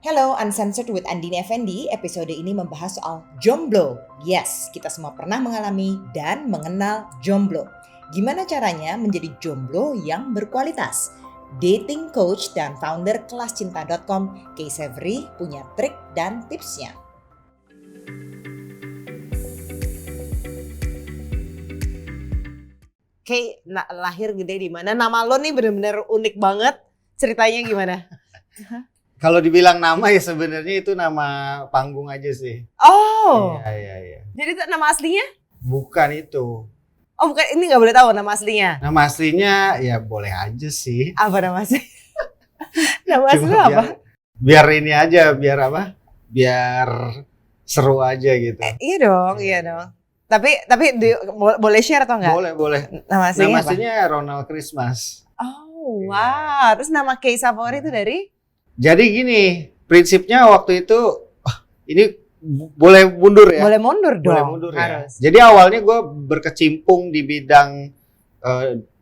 Hello, Uncensored with Andini Effendi. Episode ini membahas soal jomblo. Yes, kita semua pernah mengalami dan mengenal jomblo. Gimana caranya menjadi jomblo yang berkualitas? Dating coach dan founder kelascinta.com, Kay Severy, punya trik dan tipsnya. Kay, lahir gede di mana? Nama lo nih bener-bener unik banget. Ceritanya gimana? Kalau dibilang nama ya sebenarnya itu nama panggung aja sih. Oh. Iya. Jadi nama aslinya? Bukan itu. Oh bukan, ini nggak boleh tahu nama aslinya. Nama aslinya ya boleh aja sih. Apa nama asli? Nama Cuma aslinya apa? Biar ini aja, biar apa? Biar seru aja gitu. Iya dong. Tapi boleh share atau enggak? Boleh. Nama aslinya Nama apa? aslinya Ronald Christmas. Oh, wow. Terus nama Kay Savory itu dari? Jadi gini, prinsipnya waktu itu ini boleh mundur ya? Boleh mundur dong. Boleh mundur ya. Harus. Jadi awalnya gue berkecimpung di bidang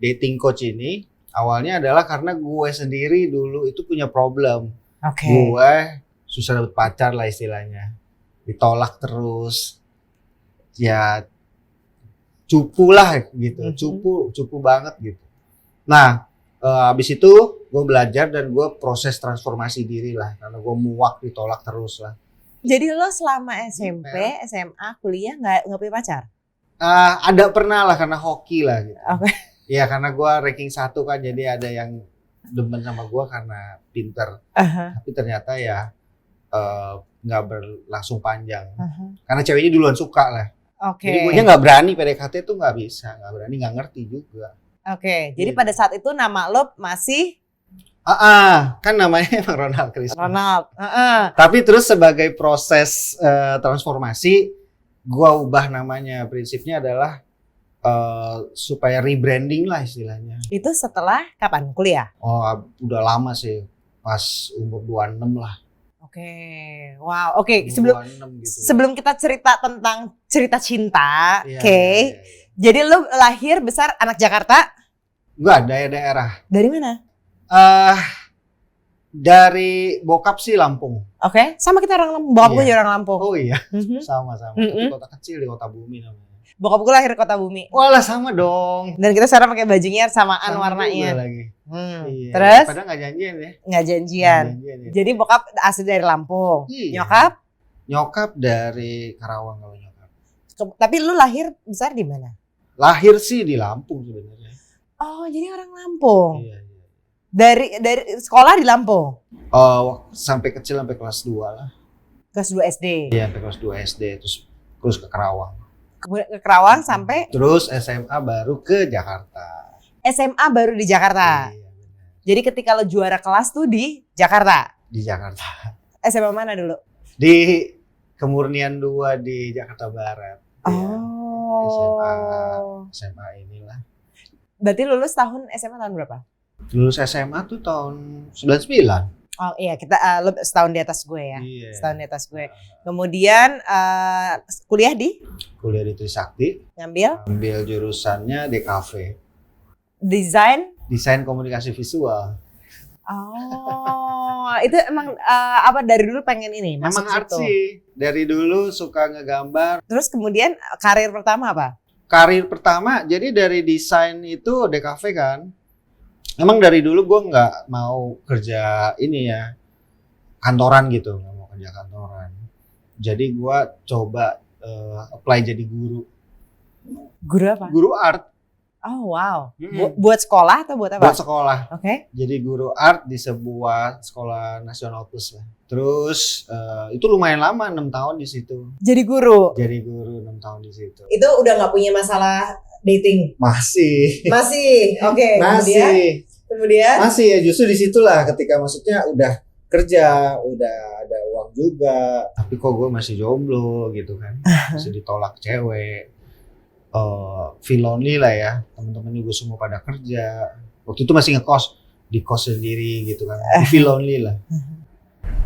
dating coach ini. Awalnya adalah karena gue sendiri dulu itu punya problem. Oke. Gue susah dapet pacar lah istilahnya. Ditolak terus. Ya cupu lah gitu. Cupu banget gitu. Nah, habis itu gue belajar dan gue proses transformasi diri lah. Karena gue muak ditolak terus lah. Jadi lo selama SMP, SMA, kuliah nggak punya pacar? Ada pernah lah karena hoki lah gitu. Oke. Ya karena gue ranking 1 kan, jadi ada yang demen sama gue karena pinter. Tapi ternyata ya nggak berlangsung panjang. Karena ceweknya duluan suka lah. Oke. Jadi gue nggak berani PDKT tuh nggak bisa, nggak berani, nggak ngerti juga. Oke. Jadi Gitu. pada saat itu nama lo masih Kan namanya emang Ronald Christmas. Ronald. Tapi terus sebagai proses transformasi, gue ubah namanya. Prinsipnya adalah supaya rebranding lah istilahnya. Itu setelah kapan? Kuliah? Oh, udah lama sih, pas umur 26 lah. Oke. Wow. Oke. Umur 26 gitu. Sebelum kita cerita tentang cerita cinta, Iya, oke. iya. Jadi lo lahir besar anak Jakarta? Enggak, daerah. Dari mana? Dari bokap sih Lampung. Oke. Sama kita orang Lampung. Bokap gue Iya. juga orang Lampung. Oh iya, Mhm. sama-sama. Mm-mm. Tapi kota kecil di Kota Bumi namanya. Bokap gue lahir di Kota Bumi. Walah sama dong. Dan kita sekarang pakai bajunya samaan Sama warnanya. juga lagi. Iya. Terus Padahal nggak janjian ya. nggak janjian. Nggak janjian ya. Jadi bokap asli dari Lampung. Iya. Nyokap? Nyokap dari Karawang kalau nyokap. Tapi lu lahir besar di mana? Lahir sih di Lampung sebenarnya. Oh, jadi orang Lampung. Iya. Dari sekolah di Lampung. Sampai kecil sampai kelas 2 lah. Kelas 2 SD. Iya, sampai kelas 2 SD terus ke Karawang. Kemudian ke Kerawang sampai Terus SMA baru ke Jakarta. SMA baru di Jakarta. Iya, benar. Jadi ketika lo juara kelas tuh di Jakarta. Di Jakarta. SMA mana dulu? Di Kemurnian 2 di Jakarta Barat. Iya. Oh. SMA inilah. Berarti lulus tahun SMA tahun berapa? Lulus SMA tuh tahun 99. Oh iya, kita lo setahun di atas gue ya. Iya. Setahun di atas gue. Kemudian kuliah di Kuliah di Trisakti, ngambil ambil jurusannya DKV, desain. Desain Komunikasi Visual. Oh, itu emang apa dari dulu pengen ini? Emang masuk art situ? sih. Dari dulu suka ngegambar. Terus kemudian karir pertama apa? Karir pertama, jadi dari desain itu DKV kan. Emang dari dulu gue nggak mau kerja ini ya, kantoran gitu, nggak mau kerja kantoran. Jadi gue coba apply jadi guru. Guru apa? Guru art. Oh wow. Mm-mm. Buat sekolah atau buat apa? Buat sekolah. Oke. Jadi guru art di sebuah sekolah nasional plus lah. Terus itu lumayan lama, 6 tahun di situ. Jadi guru. Jadi guru 6 tahun di situ. Itu udah nggak punya masalah dating? Masih. Masih. Oke. Kemudian? Masih ya, justru di situlah ketika maksudnya udah kerja, udah ada uang juga. Tapi kok gue masih jomblo gitu kan. Masih ditolak cewek. Feel lonely lah ya. Temen-temen gue semua pada kerja. Waktu itu masih ngekos. Di kos sendiri gitu kan. Feel lonely lah.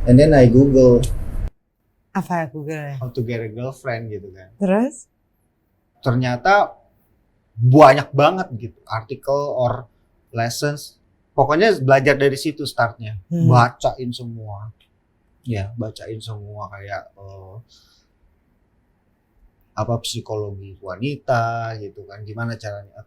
And then I Google Apa Google? how to get a girlfriend gitu kan. Terus? Ternyata banyak banget gitu. Artikel or lessons. Pokoknya belajar dari situ startnya. Bacain semua. Ya, bacain semua kayak apa psikologi wanita gitu kan, gimana caranya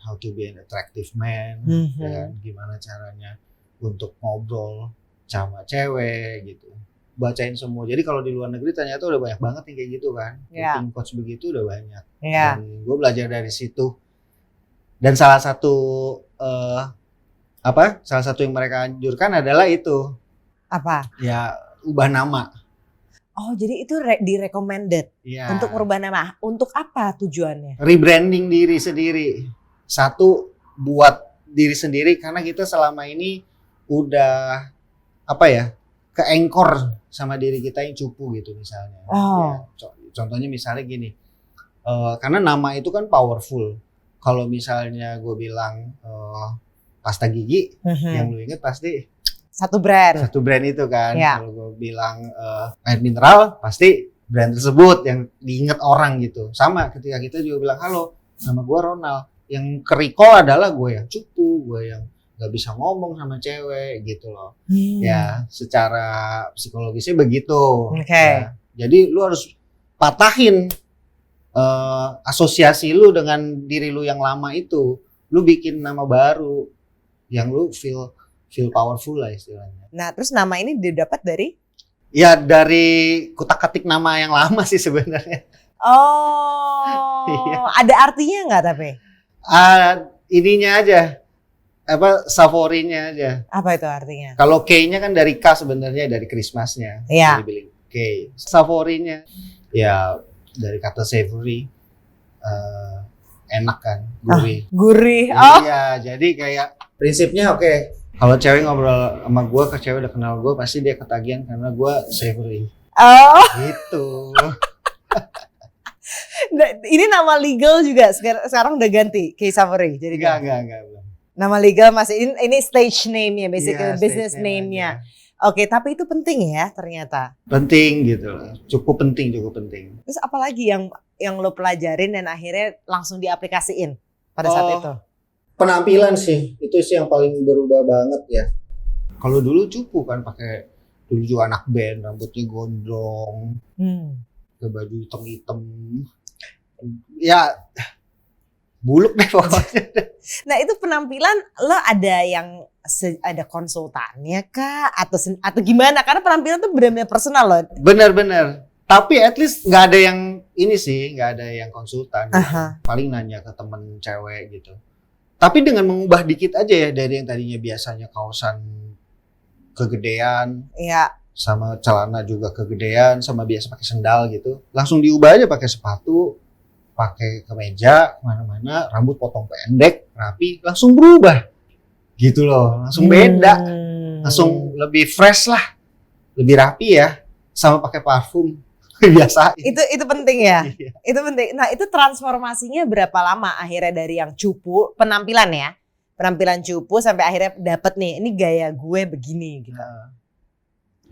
how to be an attractive man, ya kan? Gimana caranya untuk ngobrol sama cewek gitu. Bacain semua. Jadi kalau di luar negeri ternyata udah banyak banget yang kayak gitu kan. Yeah. Dating coach begitu udah banyak. Yeah. Dan gue belajar dari situ. Dan salah satu salah satu yang mereka anjurkan adalah itu. Apa? Ya, ubah nama. Oh, jadi itu di-recommended Ya. untuk merubah nama. Untuk apa tujuannya? Rebranding diri sendiri. Satu, buat diri sendiri karena kita selama ini udah ke-anchor sama diri kita yang cupu gitu misalnya. Oh. Ya, contohnya misalnya gini. Karena nama itu kan powerful. Kalau misalnya gue bilang pasta gigi, yang lu inget pasti satu brand itu kan. Ya. Kalau gue bilang air mineral, pasti brand tersebut yang diinget orang gitu. Sama ketika kita juga bilang halo, nama gue Ronald. Yang ke-recall adalah gue yang cupu, gue yang gak bisa ngomong sama cewek gitu loh. Ya, secara psikologisnya begitu. Ya. Jadi lu harus patahin asosiasi lu dengan diri lu yang lama itu. Lu bikin nama baru yang lu feel powerful lah istilahnya. Nah, terus nama ini didapat dari? Ya dari kutak-katik nama yang lama sih sebenarnya. Oh, Iya. Ada artinya nggak tapi? Ininya aja, savorinya aja. Apa itu artinya? Kalau K-nya kan dari K sebenarnya, dari Christmasnya. Iya. Jadi bilang K. Savorinya, ya dari kata savory, enak kan, gurih. Gurih. Oh. Iya, jadi kayak prinsipnya oke. Kalau cewek ngobrol sama gue, ke cewek udah kenal gue, pasti dia ketagihan karena gue savory. Oh. Gitu. Ini nama legal juga sekarang udah ganti Kay Savory. Jadi Enggak. Nama legal masih ini stage name-nya, basically Iya, business stage name-nya. aja. Oke, tapi itu penting ya ternyata. Penting gitu. Cukup penting. Terus apalagi yang lo pelajarin dan akhirnya langsung diaplikasiin pada saat itu? Penampilan sih, itu sih yang paling berubah banget ya. Kalau dulu cupu kan pakai dulu juga anak band, rambutnya gondrong, ke baju hitam-hitam. Ya buluk deh pokoknya. Nah, itu penampilan lo ada yang ada konsultannya kah atau gimana? Karena penampilan tuh benar-benar personal loh. Bener. Tapi at least nggak ada yang ini sih, nggak ada yang konsultan. Gitu. Paling nanya ke temen cewek gitu. Tapi dengan mengubah dikit aja ya dari yang tadinya biasanya kaosan kegedean, iya, sama celana juga kegedean, sama biasa pakai sendal gitu, langsung diubah aja pakai sepatu, pakai kemeja, kemana-mana, rambut potong pendek, rapi, langsung berubah, gitu loh, langsung beda, langsung lebih fresh lah, lebih rapi ya, sama pakai parfum. Biasa. Itu penting ya. Iya. Itu penting. Nah, itu transformasinya berapa lama akhirnya dari yang cupu penampilan ya? Penampilan cupu sampai akhirnya dapet nih, ini gaya gue begini gitu.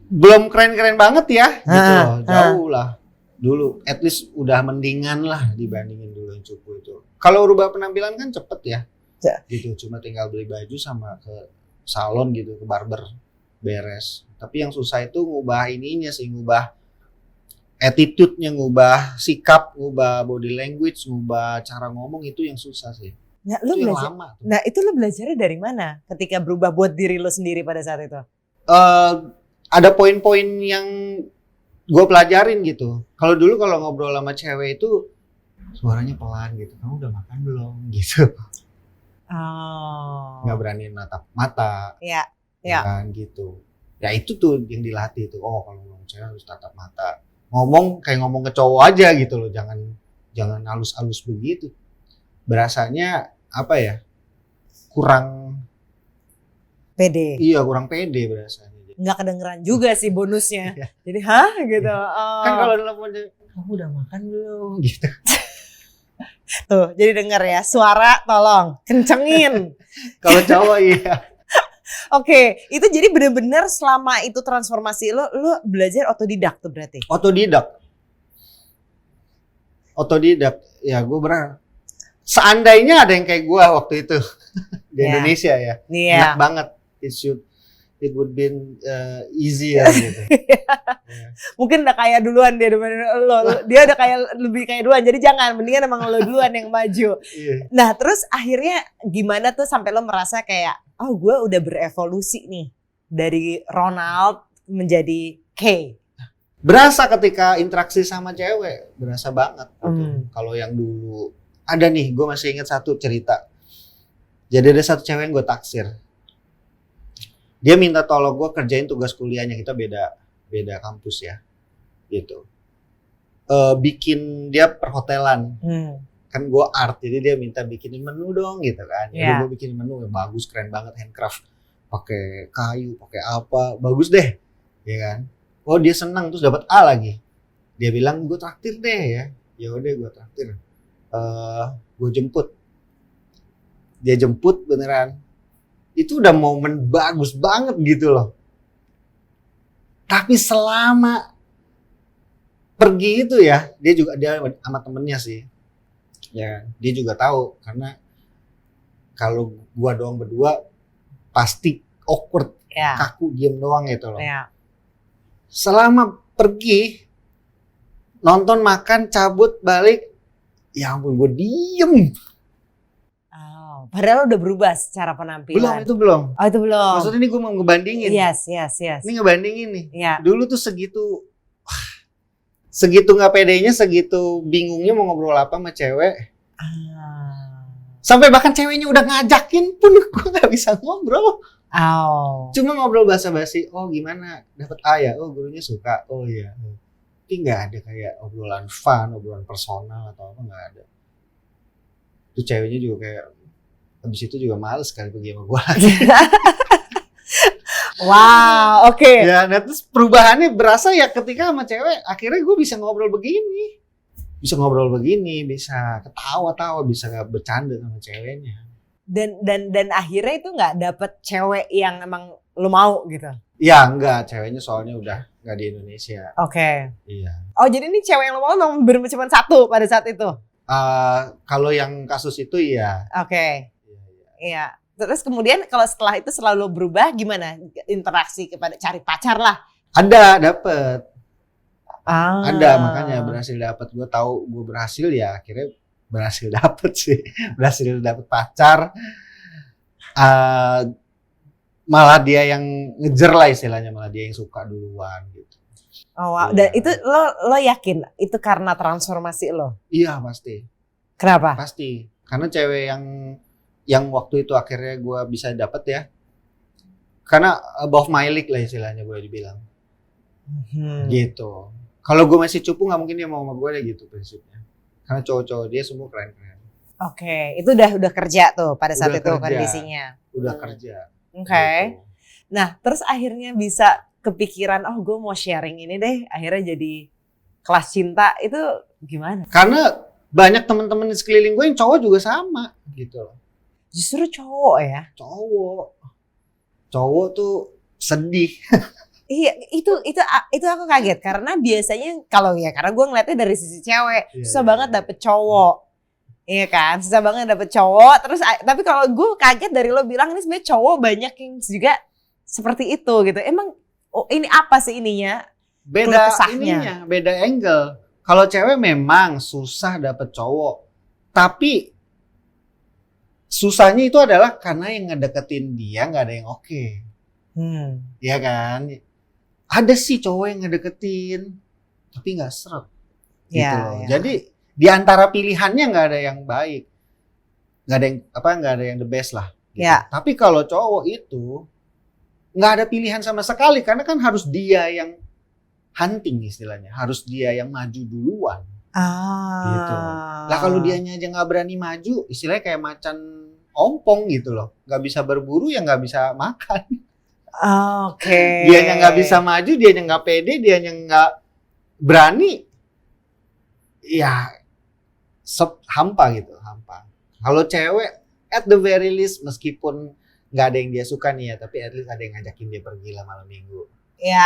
Belum keren-keren banget ya, gitu loh. Jauh lah. Dulu at least udah mendingan lah dibandingin dulu yang cupu itu. Kalau rubah penampilan kan cepet ya. Gitu, cuma tinggal beli baju sama ke salon gitu, ke barber, beres. Tapi yang susah itu ngubah ininya sih, ngubah attitude-nya, ngubah sikap, ngubah body language, ngubah cara ngomong, itu yang susah sih. Nah, itu yang lama. Nah, itu lo belajarnya dari mana ketika berubah buat diri lo sendiri pada saat itu? Ada poin-poin yang gue pelajarin gitu. Kalau dulu kalau ngobrol sama cewek itu suaranya pelan gitu. Kamu udah makan belum? Gitu. Oh. Nggak berani natap mata. Iya. Kan gitu. Ya itu tuh yang dilatih tuh. Oh, kalau ngomong cewek harus tatap mata. Ngomong kayak ngomong ke cowok aja gitu loh, jangan halus-halus begitu. Berasanya apa ya? Kurang pede. Iya, kurang pede berasanya. Nggak kedengeran juga sih bonusnya. Iya. Jadi gitu. Kan kalau telepon kamu udah makan belum gitu. Tuh, jadi denger ya, suara tolong kencengin. Kalau cowok iya. Oke, itu jadi benar-benar selama itu transformasi lo belajar otodidak tuh berarti? Otodidak, ya gue seandainya ada yang kayak gue waktu itu di Indonesia ya, enak banget. it would been easier gitu. Ya. Mungkin udah kaya duluan dia daripada lo. Dia udah kaya lebih kaya duluan. Jadi jangan, mendingan emang lo duluan yang maju. Iya. Nah, terus akhirnya gimana tuh sampai lo merasa kayak, oh gue udah berevolusi nih dari Ronald menjadi K. Berasa ketika interaksi sama cewek, berasa banget gitu. Kalau yang dulu ada nih, gue masih ingat satu cerita. Jadi ada satu cewek yang gue taksir. Dia minta tolong gue kerjain tugas kuliahnya, kita beda kampus ya, gitu. Bikin dia perhotelan. Kan gue art, jadi dia minta bikinin menu dong gitu kan. Jadi gue bikinin menu yang bagus, keren banget, handcraft, pakai kayu, pakai apa, bagus deh, ya kan. Oh dia senang, terus dapat A lagi. Dia bilang gue traktir deh ya. Ya udah gue traktir. Gue jemput. Dia jemput beneran. Itu udah momen bagus banget gitu loh. Tapi selama pergi itu ya, dia sama temennya sih. Ya, dia juga tahu karena kalau gua doang berdua pasti awkward, kaku, diem doang gitu loh. Selama pergi, nonton, makan, cabut, balik, ya ampun gue diem. Oh, padahal udah berubah secara penampilan. Belum. Oh itu belum. Maksudnya ini gue mau ngebandingin. Yes. Ini ngebandingin nih. Yeah. Dulu tuh segitu gak pedenya, segitu bingungnya mau ngobrol apa sama cewek. Sampai bahkan ceweknya udah ngajakin pun gue gak bisa ngobrol. Cuma ngobrol basa-basi. Oh gimana? Dapat A ya? Oh gurunya suka. Oh iya. Tapi nggak ada kayak obrolan fun, obrolan personal atau apa, nggak ada. Itu ceweknya juga kayak habis itu juga males kali pergi sama gue lagi. Wow, oke. Ya, nah terus perubahannya berasa ya ketika sama cewek akhirnya gue bisa ngobrol begini. Bisa ketawa-tawa, bisa bercanda sama ceweknya. Dan akhirnya itu nggak dapet cewek yang emang lo mau gitu? Ya enggak, ceweknya soalnya udah nggak di Indonesia. Oke. Iya. Oh jadi ini cewek yang lo mau memang bener cuma satu pada saat itu? Kalau yang kasus itu iya. Oke. Iya. Terus kemudian kalau setelah itu selalu berubah gimana interaksi kepada cari pacar lah? Ada, dapet. Ada, makanya berhasil dapet. Gue tahu gue berhasil ya akhirnya. Berhasil dapet pacar, malah dia yang ngejer lah istilahnya, malah dia yang suka duluan gitu. Oh wow. Dan itu lo yakin itu karena transformasi lo? Iya pasti. Kenapa? Pasti, karena cewek yang waktu itu akhirnya gue bisa dapet ya, karena above my league lah istilahnya boleh dibilang, gitu. Kalau gue masih cupu nggak mungkin dia mau sama gue deh gitu prinsipnya. Karena cowok-cowok dia semua keren-keren. Oke, itu udah kerja tuh pada saat itu kondisinya. Udah kerja. Oke. Gitu. Nah, terus akhirnya bisa kepikiran, oh gue mau sharing ini deh. Akhirnya jadi kelas cinta itu gimana? Karena banyak teman-teman di sekeliling gue yang cowok juga sama gitu. Justru cowok ya? Cowok tuh sedih. Iya, itu aku kaget karena biasanya karena gue ngeliatnya dari sisi cewek, susah banget dapet cowok. Iya kan, susah banget dapet cowok. Terus tapi kalau gue kaget dari lo bilang ini sebenarnya cowok banyak yang juga seperti itu gitu. Emang ini apa sih ininya? Beda ininya, beda angle. Kalau cewek memang susah dapet cowok. Tapi susahnya itu adalah karena yang ngedeketin dia nggak ada yang oke. Iya kan? Ada sih cowok yang ngedeketin, tapi nggak seret. Gitu loh. Jadi di antara pilihannya nggak ada yang baik, nggak ada yang the best lah. Gitu. Ya. Tapi kalau cowok itu nggak ada pilihan sama sekali, karena kan harus dia yang hunting istilahnya, harus dia yang maju duluan. Gitu. Lah kalau dianya aja nggak berani maju, istilahnya kayak macan ompong gitu loh, nggak bisa berburu ya nggak bisa makan. Oke. Dianya nggak bisa maju, dianya nggak pede, dianya nggak berani, ya hampa gitu, hampa. Kalau cewek, at the very least meskipun nggak ada yang dia suka nih ya, tapi at least ada yang ngajakin dia pergi lah malam minggu. Iya.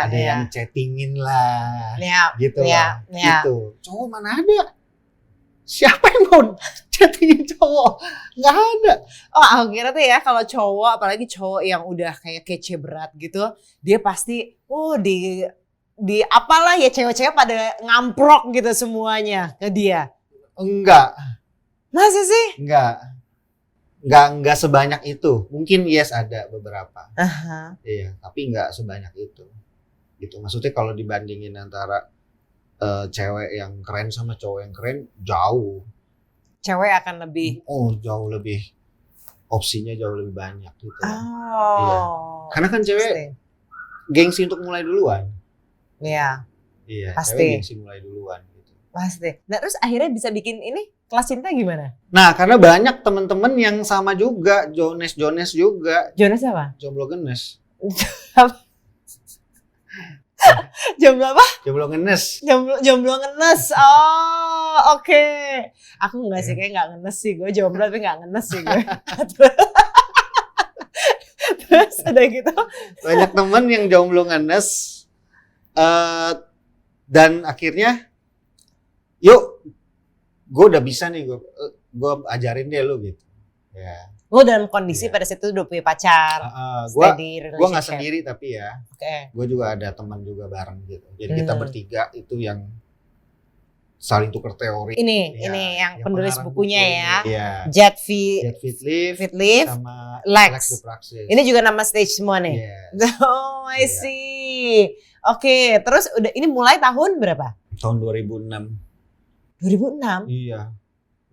Ada yang chattingin lah, ya, gitu ya, lah, ya. gitu. Cowok mana ada? Siapa yang mau chattingin cowok? Nggak ada. Oh, aku kira tuh ya kalau cowok, apalagi cowok yang udah kayak kece berat gitu, dia pasti di apalah ya, cewek-cewek pada ngamprok gitu semuanya ke dia. Enggak. Masa sih? Enggak sebanyak itu. Mungkin yes ada beberapa. Aha. Iya, tapi enggak sebanyak itu. Gitu. Maksudnya kalau dibandingin antara cewek yang keren sama cowok yang keren, jauh. Cewek akan lebih. Oh, jauh lebih. Opsinya jauh lebih banyak gitu. Oh. Iya. Karena kan cewek gengsi untuk mulai duluan. Iya, Iya, pasti. cewek gengsi mulai duluan gitu. Pasti. Nah, terus akhirnya bisa bikin ini kelas cinta gimana? Nah, karena banyak temen-temen yang sama juga, Jones juga, Jonas apa? jomblo genes. Jomblo apa? Jomblo genes. Jomblo ngenes. Oh, oke. Aku enggak sih, kayak enggak ngenes sih. Gue jomblo tapi enggak ngenes sih gue. Terus ada gitu. Banyak temen yang jomblo ngenes. Dan akhirnya, yuk, gue udah bisa nih, gue ajarin deh lu gitu. Ya. Lo dalam kondisi Iya. pada situ udah punya pacar. Gue Steady nggak relationship. sendiri tapi ya, Oke. gue juga ada teman juga bareng gitu. Jadi kita Hmm. bertiga itu yang saling tuker teori. Ini Iya, yang penulis pengarang bukunya buku ya. ini. Iya. Jet Fit Live Fit Live, sama Lex. the Praxis. Ini juga nama stage semua nih. Yes. Oh, I Iya. see. Oke, terus udah ini mulai tahun berapa? Tahun 2006. 2006. Iya.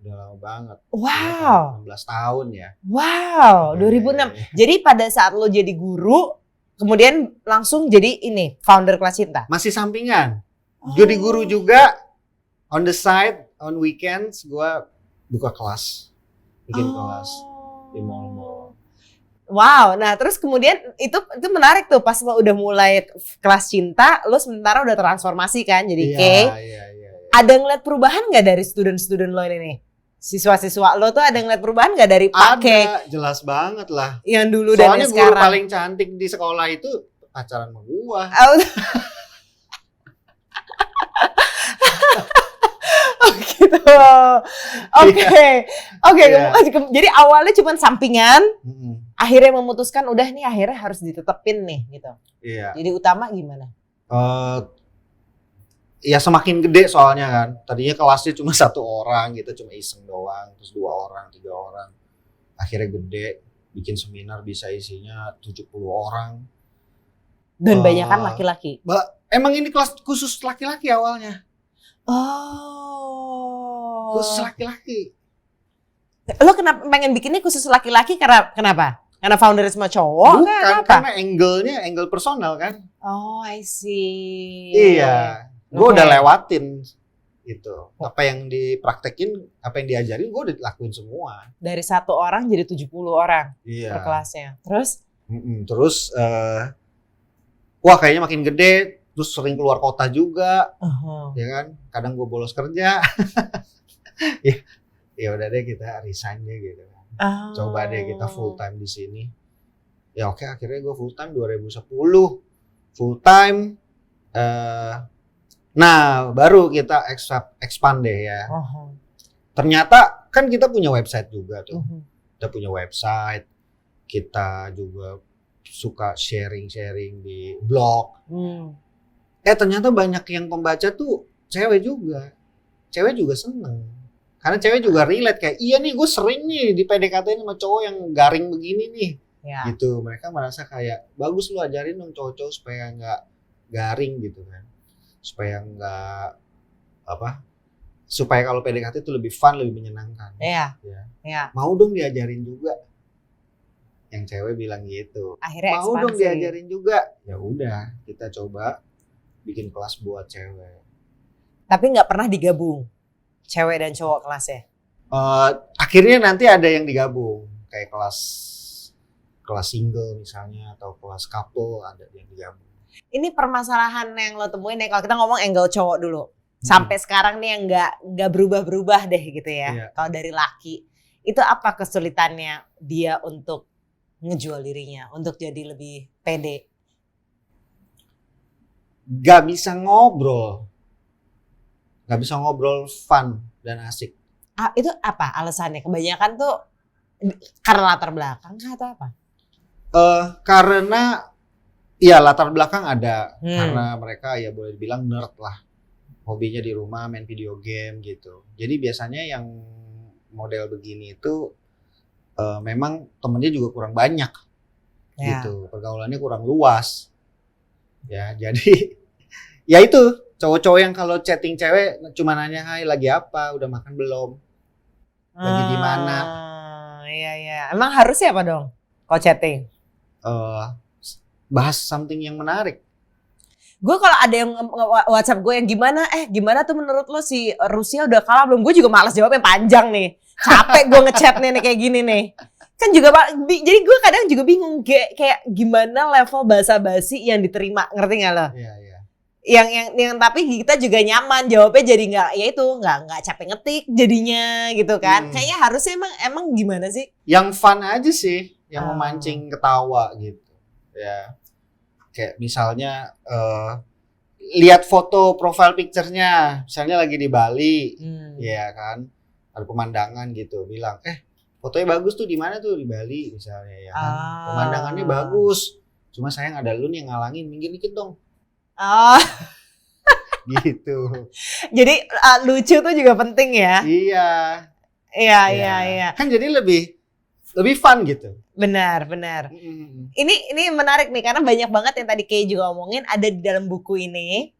Udah lama banget. Wow. 16 tahun ya. Wow, 2006. Iya. Jadi pada saat lo jadi guru, kemudian langsung jadi ini, founder Kelas Cinta. Masih sampingan. Oh. Jadi guru juga. On the side, on weekends gue buka kelas. Bikin kelas di mall-mall. Wow, nah terus kemudian itu menarik tuh pas lo udah mulai Kelas Cinta, lo sementara udah transformasi kan jadi K. Iya. Ada ngeliat perubahan nggak dari student-student lo ini? Siswa-siswa lo tuh ada ngeliat perubahan nggak dari pakai Ada, jelas banget lah. yang dulu dan Soalnya yang guru sekarang? paling cantik di sekolah itu pacaran sama gua. Oh, oh gitu. Oke. Iya. Jadi awalnya cuma sampingan, Mm-mm. akhirnya memutuskan udah nih akhirnya harus ditetepin nih gitu. Iya. Jadi utama gimana? Ya semakin gede soalnya kan. Tadinya kelasnya cuma 1 orang gitu, cuma iseng doang. Terus 2 orang, 3 orang. Akhirnya gede, bikin seminar bisa isinya 70 orang. Dan banyak kan laki-laki. Emang ini kelas khusus laki-laki awalnya. Oh. Khusus laki-laki. Lo kenapa pengen bikinnya khusus laki-laki karena kenapa? Karena foundernya semua cowok? Bukan, Kenapa? karena angle personal kan. Oh, I see. Iya. Gue Oke. udah lewatin gitu. Apa yang dipraktekin, apa yang diajarin gue udah lakuin semua. Dari 1 orang jadi 70 orang per Iya. kelasnya. Terus? Terus wah kayaknya makin gede, terus sering keluar kota juga, ya kan? Kadang gue bolos kerja. ya udah deh kita resign deh gitu. Coba deh kita full time di sini. Ya oke, akhirnya gue full time 2010. Full time. Nah, baru kita expand deh ya. Ternyata kan kita punya website juga tuh. Kita punya website. Kita juga suka sharing-sharing di blog. Ternyata banyak yang pembaca tuh cewek juga. Cewek juga seneng. Karena cewek juga relate kayak, iya nih gue sering nih di PDKT sama cowok yang garing begini nih. Ya. Gitu. Mereka merasa kayak, bagus lu ajarin dong cowok-cowok supaya nggak garing gitu kan. Supaya nggak, supaya kalau PDKT itu lebih fun, lebih menyenangkan. Iya. Ya. Ya. Mau dong diajarin juga. Yang cewek bilang gitu. Akhirnya Mau dong ekspansi. diajarin juga. Ya udah, kita coba bikin kelas buat cewek. Tapi nggak pernah digabung cewek dan cowok kelasnya. Akhirnya nanti ada yang digabung, kayak kelas single misalnya atau kelas couple ada yang digabung. Ini permasalahan yang lo temuin ya, kalau kita ngomong angle cowok dulu. Sampai sekarang nih yang nggak berubah-berubah deh gitu ya. Iya. Kalau dari laki, itu apa kesulitannya dia untuk ngejual dirinya, untuk jadi lebih pede? Gak bisa ngobrol fun dan asik. Itu apa alasannya? Kebanyakan tuh karena latar belakang kah atau apa? Karena ya latar belakang ada, karena mereka ya boleh dibilang nerd lah. Hobinya di rumah main video game gitu. Jadi biasanya yang model begini itu memang temennya juga kurang banyak gitu. Pergaulannya kurang luas. Ya, jadi ya itu cowok-cowok yang kalau chatting cewek cuma nanya, "Hai, lagi apa? Udah makan belum? Lagi di mana?" Iya. Emang harusnya apa dong? Kalau chatting? Bahas something yang menarik. Gue kalau ada yang WhatsApp gue yang gimana tuh menurut lo si Rusia udah kalah belum? Gue juga malas jawab yang panjang nih. Capek gue ngechat nih kayak gini nih. Kan juga jadi gue kadang juga bingung kayak gimana level basa-basi yang diterima, ngerti nggak lo? Iya. Yang tapi kita juga nyaman jawabnya, jadi nggak capek ngetik jadinya gitu kan. Kayaknya harusnya emang gimana sih? Yang fun aja sih, yang memancing ketawa gitu. Ya. Kayak misalnya lihat foto profile picture-nya, misalnya lagi di Bali, ya kan, ada pemandangan gitu, bilang, fotonya bagus tuh di mana tuh, di Bali misalnya, ya kan, pemandangannya bagus, cuma sayang ada lu nih yang ngalangin, minggir dikit dong. Gitu. Jadi lucu tuh juga penting ya. Iya. Kan jadi lebih fun gitu. Benar. Ini menarik nih karena banyak banget yang tadi Kay juga omongin ada di dalam buku ini,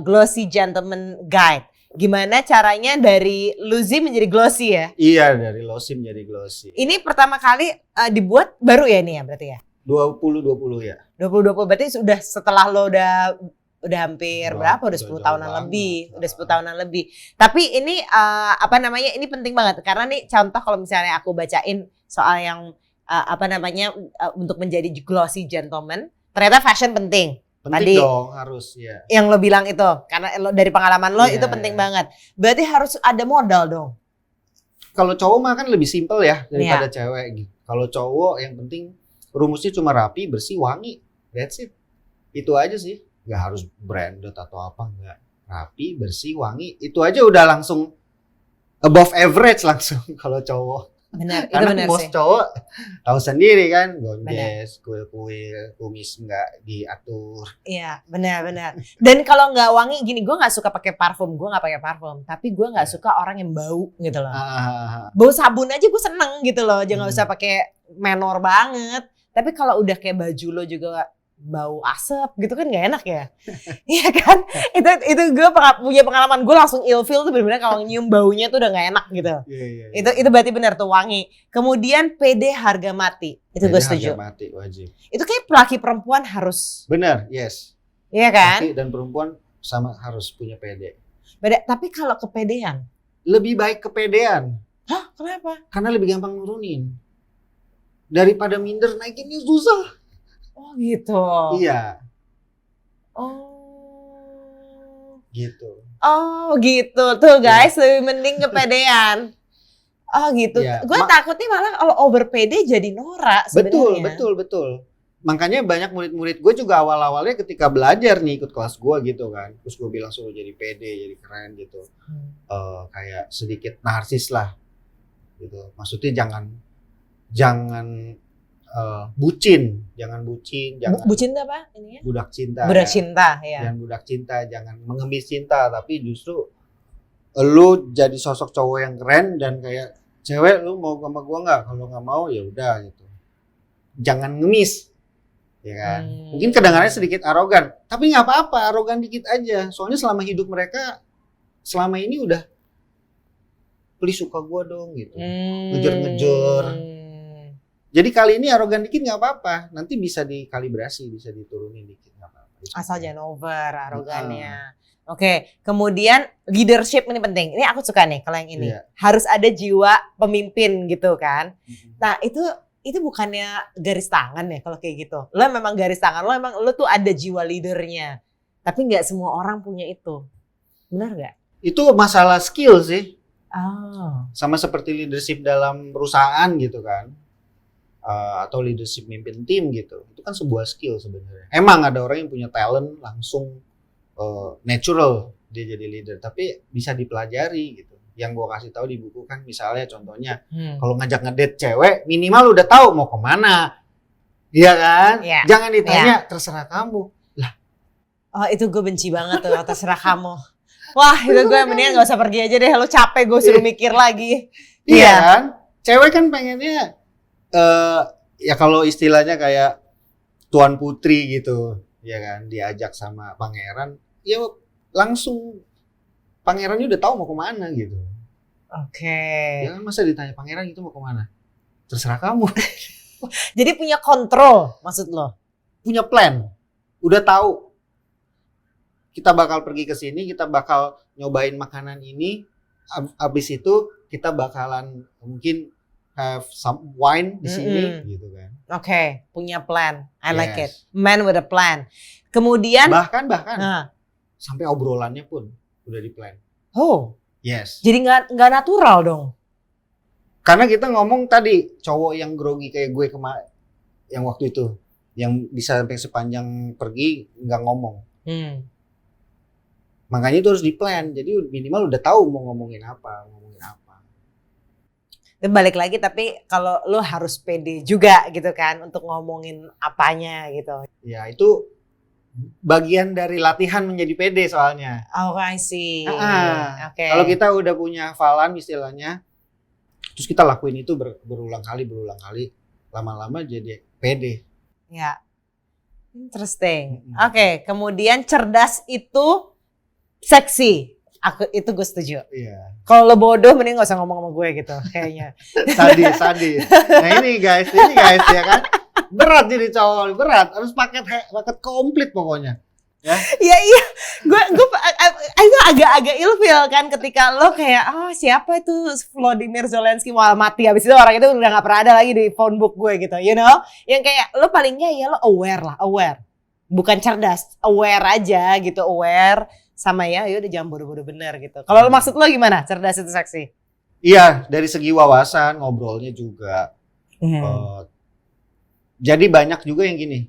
Glossy Gentleman Guide. Gimana caranya dari loosey menjadi glossy ya? Iya, dari loosey menjadi glossy. Ini pertama kali dibuat baru ya ini ya berarti ya? 2020 ya. 2020 berarti sudah setelah lo udah hampir berapa? Udah 10 tahunan lebih. Udah 10 tahunan lebih. Tapi ini ini penting banget karena nih contoh kalau misalnya aku bacain soal yang untuk menjadi glossy gentleman, ternyata fashion penting. Penting dong, harus ya. Yang lo bilang itu, karena dari pengalaman lo itu penting banget. Berarti harus ada modal dong. Kalau cowok mah kan lebih simpel ya daripada cewek gitu. Kalau cowok yang penting rumusnya cuma rapi, bersih, wangi. That's it. Itu aja sih. Gak harus branded atau apa, enggak. Rapi, bersih, wangi. Itu aja udah langsung above average langsung kalau cowok. Benar, karena itu benar bos sih. Cowok tahu sendiri kan, gondes, kuil-kuil, kumis nggak diatur. Iya, benar. Dan kalau nggak wangi gini, gue nggak suka pakai parfum, tapi gue nggak suka orang yang bau gitu loh. Bau sabun aja gue seneng gitu loh, jangan usah pakai menor banget. Tapi kalau udah kayak baju lo juga bau asap gitu kan nggak enak ya. Iya kan? Itu gue punya pengalaman, gue langsung ilfeel tuh benar-benar kalau nyium baunya tuh udah nggak enak gitu. Itu berarti benar tuh wangi. Kemudian pede harga mati. Itu gue setuju. Harga mati wajib. Itu kayak laki perempuan harus. Benar, yes. Iya kan? Laki dan perempuan sama harus punya pede. Beda, tapi kalau kepedean? Lebih baik kepedean. Hah? Kenapa? Karena lebih gampang nurunin. Daripada minder naikinnya susah. Oh gitu. Iya. Oh. Gitu. Oh gitu. Tuh guys, lebih mending kepedean. Oh gitu. Ya, Gue takutnya malah kalau over pede jadi norak sebenarnya. Betul. Makanya banyak murid-murid gue juga awal-awalnya ketika belajar nih ikut kelas gue gitu kan. Terus gue bilang suruh jadi pede, jadi keren gitu. Kayak sedikit narsis lah. Gitu. Maksudnya jangan bucin, jangan bucin itu apa ininya? Budak cinta. Ya. Jangan budak cinta, jangan mengemis cinta, tapi justru lu jadi sosok cowok yang keren dan kayak cewek lu mau sama gua nggak? Kalau nggak mau ya udah gitu. Jangan ngemis, ya kan? Mungkin kedengarannya sedikit arogan, tapi nggak apa-apa, arogan dikit aja. Soalnya selama hidup mereka selama ini udah please suka gua dong gitu, ngejer. Jadi kali ini arogan dikit nggak apa-apa, nanti bisa dikalibrasi, bisa diturunin dikit nggak apa-apa. Asal jangan over arogannya. Oke, kemudian leadership ini penting. Ini aku suka nih kalau yang ini. Harus ada jiwa pemimpin gitu kan. Nah itu bukannya garis tangan ya kalau kayak gitu. Lo memang garis tangan, lo tuh ada jiwa leadernya. Tapi nggak semua orang punya itu. Benar nggak? Itu masalah skill sih. Oh. Sama seperti leadership dalam perusahaan gitu kan. Atau leadership mimpin tim gitu. Itu kan sebuah skill sebenarnya. Emang ada orang yang punya talent langsung natural dia jadi leader, tapi bisa dipelajari gitu. yang gue kasih tahu di buku kan, misalnya contohnya Hmm. kalau ngajak ngedate cewek minimal udah tahu mau kemana, iya kan? Iya. Jangan ditanya terserah kamu. Oh itu gue benci banget tuh, terserah kamu. Wah itu gue mendingan gak usah pergi aja deh, lo capek gue suruh mikir lagi. Iya kan? Cewek kan pengennya ya kalau istilahnya kayak tuan putri gitu, ya kan? Diajak sama pangeran, ya langsung pangerannya udah tahu mau kemana gitu. Oke. Ya kan, masa ditanya pangeran itu mau kemana? Terserah kamu. Jadi punya kontrol maksud lo? Punya plan, udah tahu. Kita bakal pergi ke sini, kita bakal nyobain makanan ini. Abis itu kita bakalan mungkin have some wine di sini, gitu kan. Oke, punya plan. I like it. Yes. Man with a plan. Kemudian, Bahkan nah, sampai obrolannya pun udah di plan. oh, Yes. jadi nggak natural dong. Karena kita ngomong tadi cowok yang grogi kayak gue kemarin, yang waktu itu, yang bisa sampai sepanjang pergi nggak ngomong. Makanya itu harus di plan. Jadi minimal udah tahu mau ngomongin apa. Dan balik lagi, tapi kalau lo harus pede juga gitu kan untuk ngomongin apanya gitu. Ya itu bagian dari latihan menjadi pede soalnya. Oh, I see. Oke. Kalau kita udah punya hafalan istilahnya, terus kita lakuin itu berulang kali, lama-lama jadi pede. Ya. Interesting. Oke, kemudian cerdas itu seksi. Itu gue setuju. Iya. Kalau lo bodoh mending gak usah ngomong sama gue gitu kayaknya. Sadis. Nah ini guys ya kan. Berat jadi cowok, berat. Harus paket komplit pokoknya. Ya. Iya. Gue itu agak ilfil kan ketika lo kayak siapa itu Volodymyr Zelensky, wah mati habis itu orang itu udah gak pernah ada lagi di phone book gue gitu, you know? Yang kayak lo palingnya ya lo aware. Bukan cerdas, aware aja gitu, aware sama ya udah jangan bodoh-bodoh bener gitu. Kalau lo maksud lo gimana? Cerdas itu seksi? Iya, dari segi wawasan, ngobrolnya juga. Jadi banyak juga yang gini.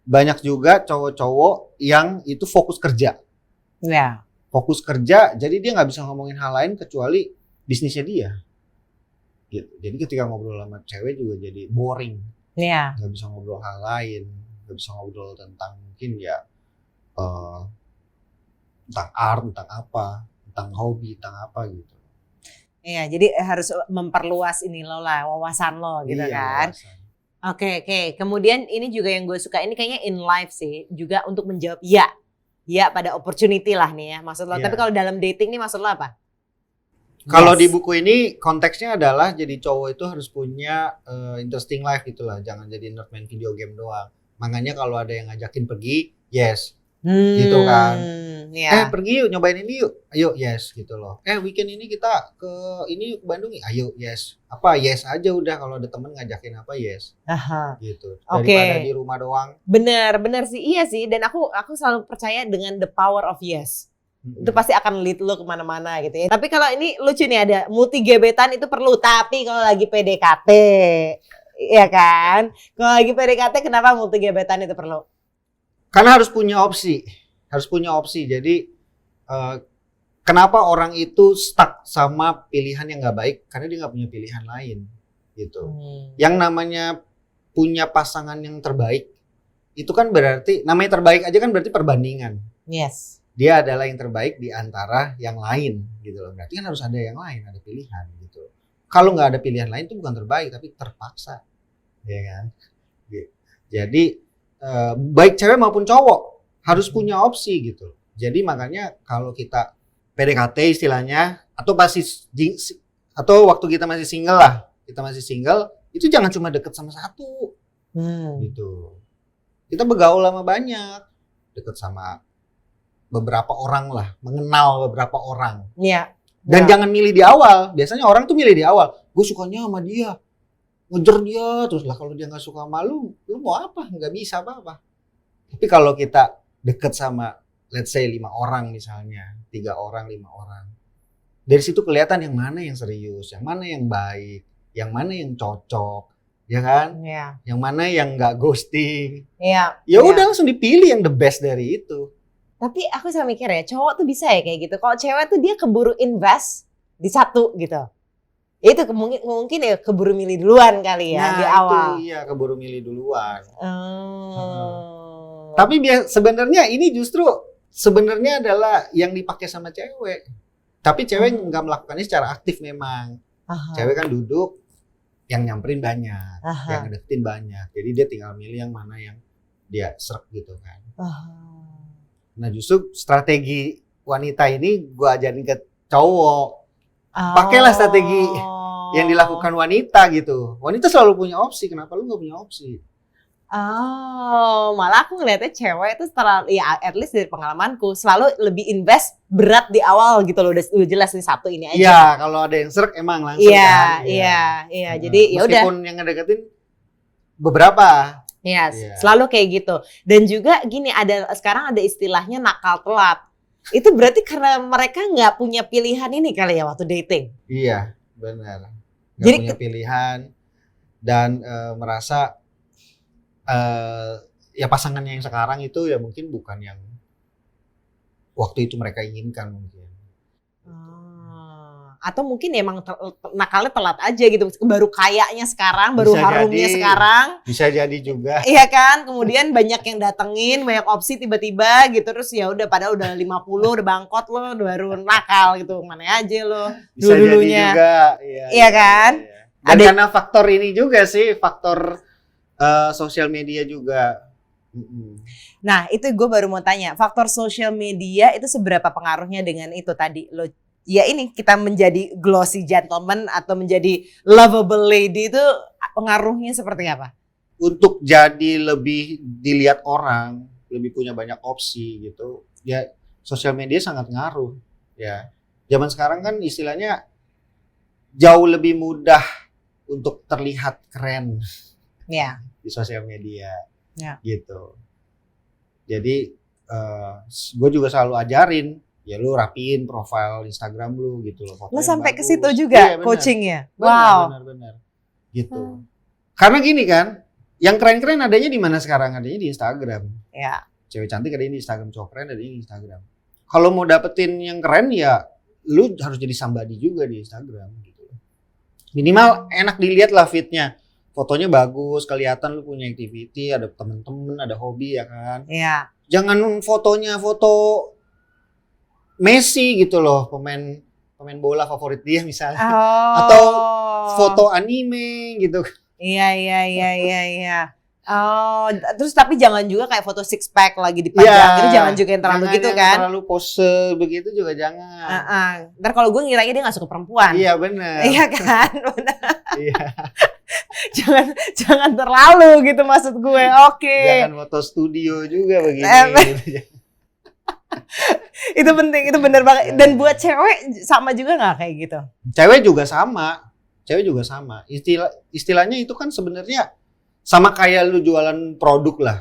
Banyak juga cowok-cowok yang itu fokus kerja. Ya. Fokus kerja, jadi dia nggak bisa ngomongin hal lain kecuali bisnisnya dia. Gitu. Jadi ketika ngobrol sama cewek juga jadi boring. Iya. Nggak bisa ngobrol hal lain, nggak bisa ngobrol tentang mungkin ya tentang art, tentang apa, tentang hobi, tentang apa gitu. Iya, jadi harus memperluas ini lo lah, wawasan lo gitu kan. Wawasan. Oke. Kemudian ini juga yang gue suka, ini kayaknya in life sih, juga untuk menjawab ya pada opportunity lah nih ya maksud lo. Iya. Tapi kalau dalam dating nih maksud lo apa? Kalau Yes. di buku ini konteksnya adalah jadi cowok itu harus punya interesting life gitulah, jangan jadi nerd main video game doang. Makanya kalau ada yang ngajakin pergi, yes. Gitu kan. Ya. Pergi yuk, nyobain ini yuk. Ayo, yes gitu loh. Weekend ini kita ke ini yuk, ke Bandung yuk. Ayo, yes. Apa yes aja udah, kalau ada temen ngajakin apa yes. Aha. Gitu. Oke. Daripada di rumah doang. Bener sih, iya sih. Dan aku selalu percaya dengan the power of yes. Itu pasti akan lead lo kemana-mana gitu ya. Tapi kalau ini lucu nih, ada multi gebetan itu perlu. Tapi kalau lagi PDKT, ya kan? Kalau lagi PDKT kenapa multi gebetan itu perlu? Karena harus punya opsi. Jadi kenapa orang itu stuck sama pilihan yang nggak baik? Karena dia nggak punya pilihan lain, gitu. Yang namanya punya pasangan yang terbaik, itu kan berarti namanya terbaik aja kan berarti perbandingan. Yes. Dia adalah yang terbaik di antara yang lain, gitu loh. Berarti kan harus ada yang lain, ada pilihan, gitu. Kalau nggak ada pilihan lain itu bukan terbaik, tapi terpaksa, ya kan? Jadi baik cewek maupun cowok harus punya opsi gitu. Jadi makanya kalau kita PDKT istilahnya atau waktu kita masih single itu jangan cuma deket sama satu gitu. Kita bergaul sama banyak, deket sama beberapa orang lah, mengenal beberapa orang. Iya. Dan jangan milih di awal. Biasanya orang tuh milih di awal. Gue sukanya sama dia, ngejar dia terus lah. Kalau dia nggak suka sama lu mau apa? Nggak bisa apa-apa. Tapi kalau kita deket sama let's say 5 orang misalnya, 3 orang, 5 orang, dari situ kelihatan yang mana yang serius, yang mana yang baik, yang mana yang cocok, ya kan? Iya. Yang mana yang nggak ghosting. Iya. Ya udah langsung dipilih yang the best dari itu. Tapi aku sama mikir ya, cowok tuh bisa ya kayak gitu. Kalau cewek tuh dia keburu invest di satu gitu. Itu mungkin ya keburu milih duluan kali ya di awal. Itu iya, keburu milih duluan. Oh. Tapi sebenarnya ini justru sebenarnya adalah yang dipakai sama cewek. Tapi cewek nggak melakukannya secara aktif memang. Cewek kan duduk, yang nyamperin banyak, yang ngedeketin banyak. Jadi dia tinggal milih yang mana yang dia srek gitu kan. Nah justru strategi wanita ini gue ajarin ke cowok. Pakailah strategi yang dilakukan wanita gitu. Wanita selalu punya opsi, kenapa lu gak punya opsi? Oh, malah aku ngeliatnya cewek itu terlalu, ya at least dari pengalamanku, selalu lebih invest berat di awal gitu loh, udah jelas nih satu ini aja. Iya, kalau ada yang srek emang langsung kan. Iya, jadi ya udah. Meskipun yang ngedeketin beberapa. Yes, selalu kayak gitu. Dan juga gini, sekarang ada istilahnya nakal telat. Itu berarti karena mereka nggak punya pilihan ini kali ya waktu dating. Iya, benar. Nggak Jadi punya pilihan dan merasa ya pasangannya yang sekarang itu ya mungkin bukan yang waktu itu mereka inginkan mungkin. Atau mungkin emang nakalnya telat aja gitu, baru kayaknya sekarang, baru Bisa harumnya jadi. sekarang. Bisa jadi juga. Iya kan, kemudian banyak yang datengin, banyak opsi tiba-tiba gitu, terus ya udah padahal udah 50 udah bangkot lo, baru nakal gitu, mana aja lo Bisa dulunya. jadi juga. Iya kan? Dan karena faktor ini juga sih, faktor sosial media juga. Nah itu gue baru mau tanya, faktor sosial media itu seberapa pengaruhnya dengan itu tadi lo? Ya ini kita menjadi glossy gentleman atau menjadi lovable lady itu pengaruhnya seperti apa? Untuk jadi lebih dilihat orang, lebih punya banyak opsi gitu. Ya sosial media sangat ngaruh ya. Zaman sekarang kan istilahnya jauh lebih mudah untuk terlihat keren. Ya. Di sosial media. Ya. Gitu. Jadi gue juga selalu ajarin, ya lu rapiin profil Instagram lu gitu loh. Lu sampai ke situ juga coachingnya? Wow. Benar. Gitu. Karena gini kan, yang keren-keren adanya di mana sekarang? Adanya di Instagram. Ya. Cewek cantik adanya di Instagram, cowok keren adanya di Instagram. Kalau mau dapetin yang keren ya lu harus jadi somebody juga di Instagram gitu. Minimal enak dilihat lah fitnya. Fotonya bagus, kelihatan lu punya activity, ada temen-temen, ada hobi ya kan. Iya. Jangan fotonya foto Messi gitu loh, pemain bola favorit dia misalnya. Atau foto anime gitu. Iya. Oh, terus tapi jangan juga kayak foto six pack lagi dipajang, itu jangan juga yang terlalu gitu kan? Terlalu pose begitu juga jangan. Ntar kalau gue ngiranya dia nggak suka perempuan. Iya benar. Iya kan? Iya. jangan terlalu gitu maksud gue. Oke. Jangan foto studio juga begini. Gitu. Itu penting, itu bener banget. Dan buat cewek sama juga nggak kayak gitu? Cewek juga sama. Istilahnya itu kan sebenarnya sama kayak lu jualan produk lah,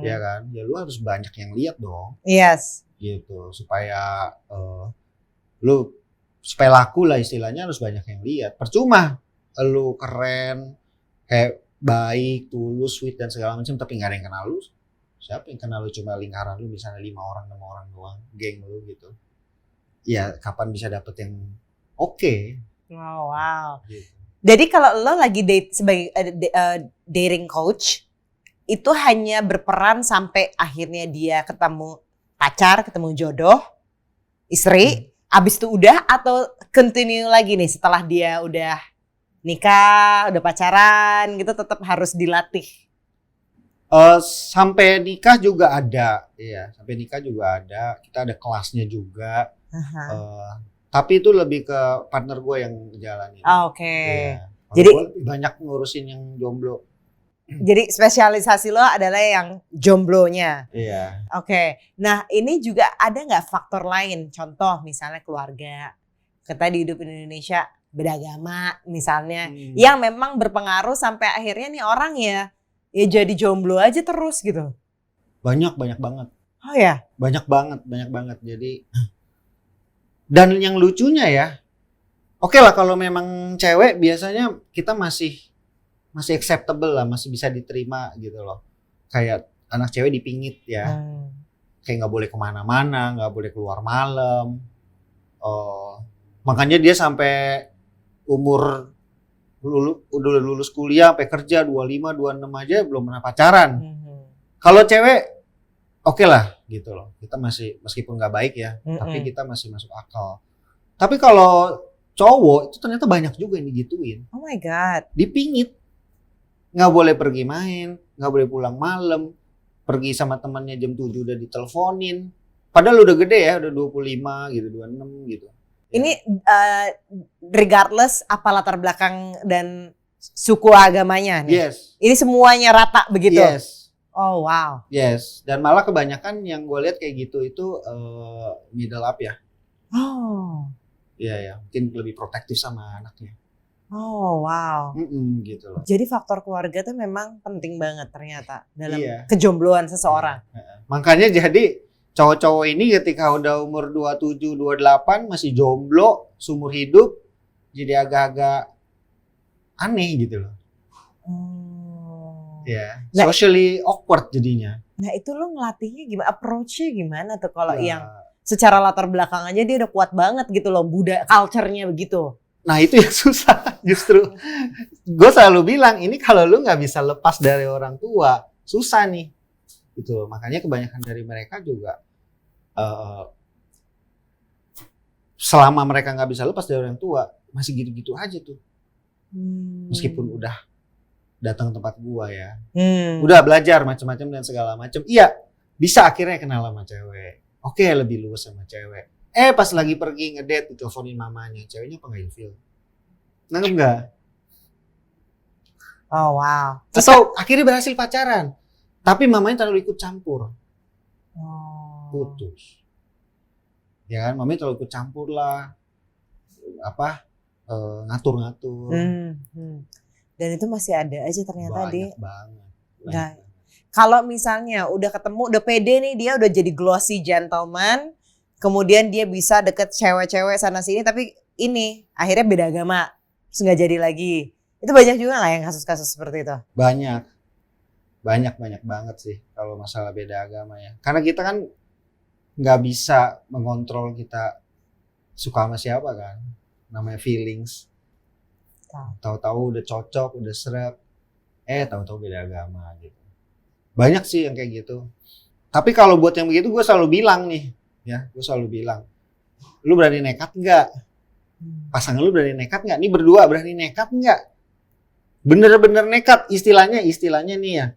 ya kan? Ya lu harus banyak yang lihat dong. Yes. Gitu supaya supaya laku lah istilahnya harus banyak yang lihat. Percuma lu keren, kayak baik, tulus, sweet dan segala macam tapi nggak ada yang kenal lu. Siapa yang kenal lu? Cuma lingkaran lu misalnya 5 orang, 6 orang doang, geng lu gitu. Ya kapan bisa dapet yang oke? Wow. Gitu. Jadi kalau lo lagi date sebagai dating coach, itu hanya berperan sampai akhirnya dia ketemu pacar, ketemu jodoh, istri, abis itu udah atau continue lagi nih setelah dia udah nikah, udah pacaran gitu tetap harus dilatih? Sampai nikah juga ada, iya. Sampai nikah juga ada. Kita ada kelasnya juga. Tapi itu lebih ke partner gue yang jalanin. Oke. Ya. Jadi gue lebih banyak ngurusin yang jomblo. Jadi spesialisasi lo adalah yang jomblonya. Iya. Oke. Nah ini juga ada nggak faktor lain? Contoh misalnya keluarga. Kita di hidup Indonesia beda agama misalnya, yang memang berpengaruh sampai akhirnya nih orang ya jadi jomblo aja terus gitu. Banyak banget. Oh ya? Banyak banget. Jadi dan yang lucunya ya, oke lah kalau memang cewek biasanya kita masih acceptable lah, masih bisa diterima gitu loh. Kayak anak cewek dipingit ya, kayak nggak boleh kemana-mana, nggak boleh keluar malam, Makanya dia sampai umur udah lulus kuliah sampai kerja 25, 26 aja belum pernah pacaran. Kalau cewek oke lah gitu loh. Kita masih meskipun nggak baik ya, tapi kita masih masuk akal. Tapi kalau cowok itu ternyata banyak juga yang digituin. Oh my god. Dipingit. Nggak boleh pergi main, nggak boleh pulang malam. Pergi sama temannya jam 7 udah diteleponin. Padahal udah gede ya, udah 25 gitu, 26 gitu. Ini regardless apa latar belakang dan suku agamanya nih. Yes. Ini semuanya rata begitu. Yes. Oh wow. Yes. Dan malah kebanyakan yang gue lihat kayak gitu itu middle up ya. Oh. Iya ya, mungkin lebih protektif sama anaknya. Oh wow. Gitu loh. Jadi faktor keluarga tuh memang penting banget ternyata dalam Iya. kejombloan seseorang. Makanya jadi cowok-cowok ini ketika udah umur 27, 28 masih jomblo seumur hidup jadi agak-agak aneh gitu loh. Ya, socially awkward jadinya. Nah itu lo ngelatihnya gimana? Approach-nya gimana tuh kalau Ya. yang secara latar belakang aja dia udah kuat banget gitu loh, culture-nya begitu. Nah itu yang susah justru. Gue selalu bilang ini kalau lu nggak bisa lepas dari orang tua susah nih. Gitu. Makanya kebanyakan dari mereka juga selama mereka nggak bisa lepas dari orang tua masih gitu-gitu aja tuh. Meskipun udah datang tempat gua ya, udah belajar macam-macam dan segala macam. Iya bisa akhirnya kenal sama cewek. Oke lebih luas sama cewek. Pas lagi pergi ngedate diteleponin mamanya, ceweknya apa nggak ilfil? Nangkep nggak? Oh wow. Atau akhirnya berhasil pacaran, tapi mamanya terlalu ikut campur. Putus. Ya kan, mami terlalu ikut campur lah. Ngatur-ngatur. Dan itu masih ada aja ternyata banyak banget. Nah, kalau misalnya udah ketemu, udah pede nih, dia udah jadi glossy gentleman, kemudian dia bisa deket cewek-cewek sana sini, tapi ini akhirnya beda agama, terus nggak jadi lagi. Itu banyak juga nggak yang kasus-kasus seperti itu? Banyak banget sih kalau masalah beda agama ya. Karena kita kan nggak bisa mengontrol kita suka sama siapa kan, namanya feelings. Tahu-tahu udah cocok, udah seret, tahu-tahu beda agama gitu. Banyak sih yang kayak gitu. Tapi kalau buat yang begitu gue selalu bilang nih, ya gue selalu bilang, lu berani nekat nggak? Pasangan lu berani nekat nggak? Nih berdua berani nekat nggak? Bener-bener nekat istilahnya nih ya.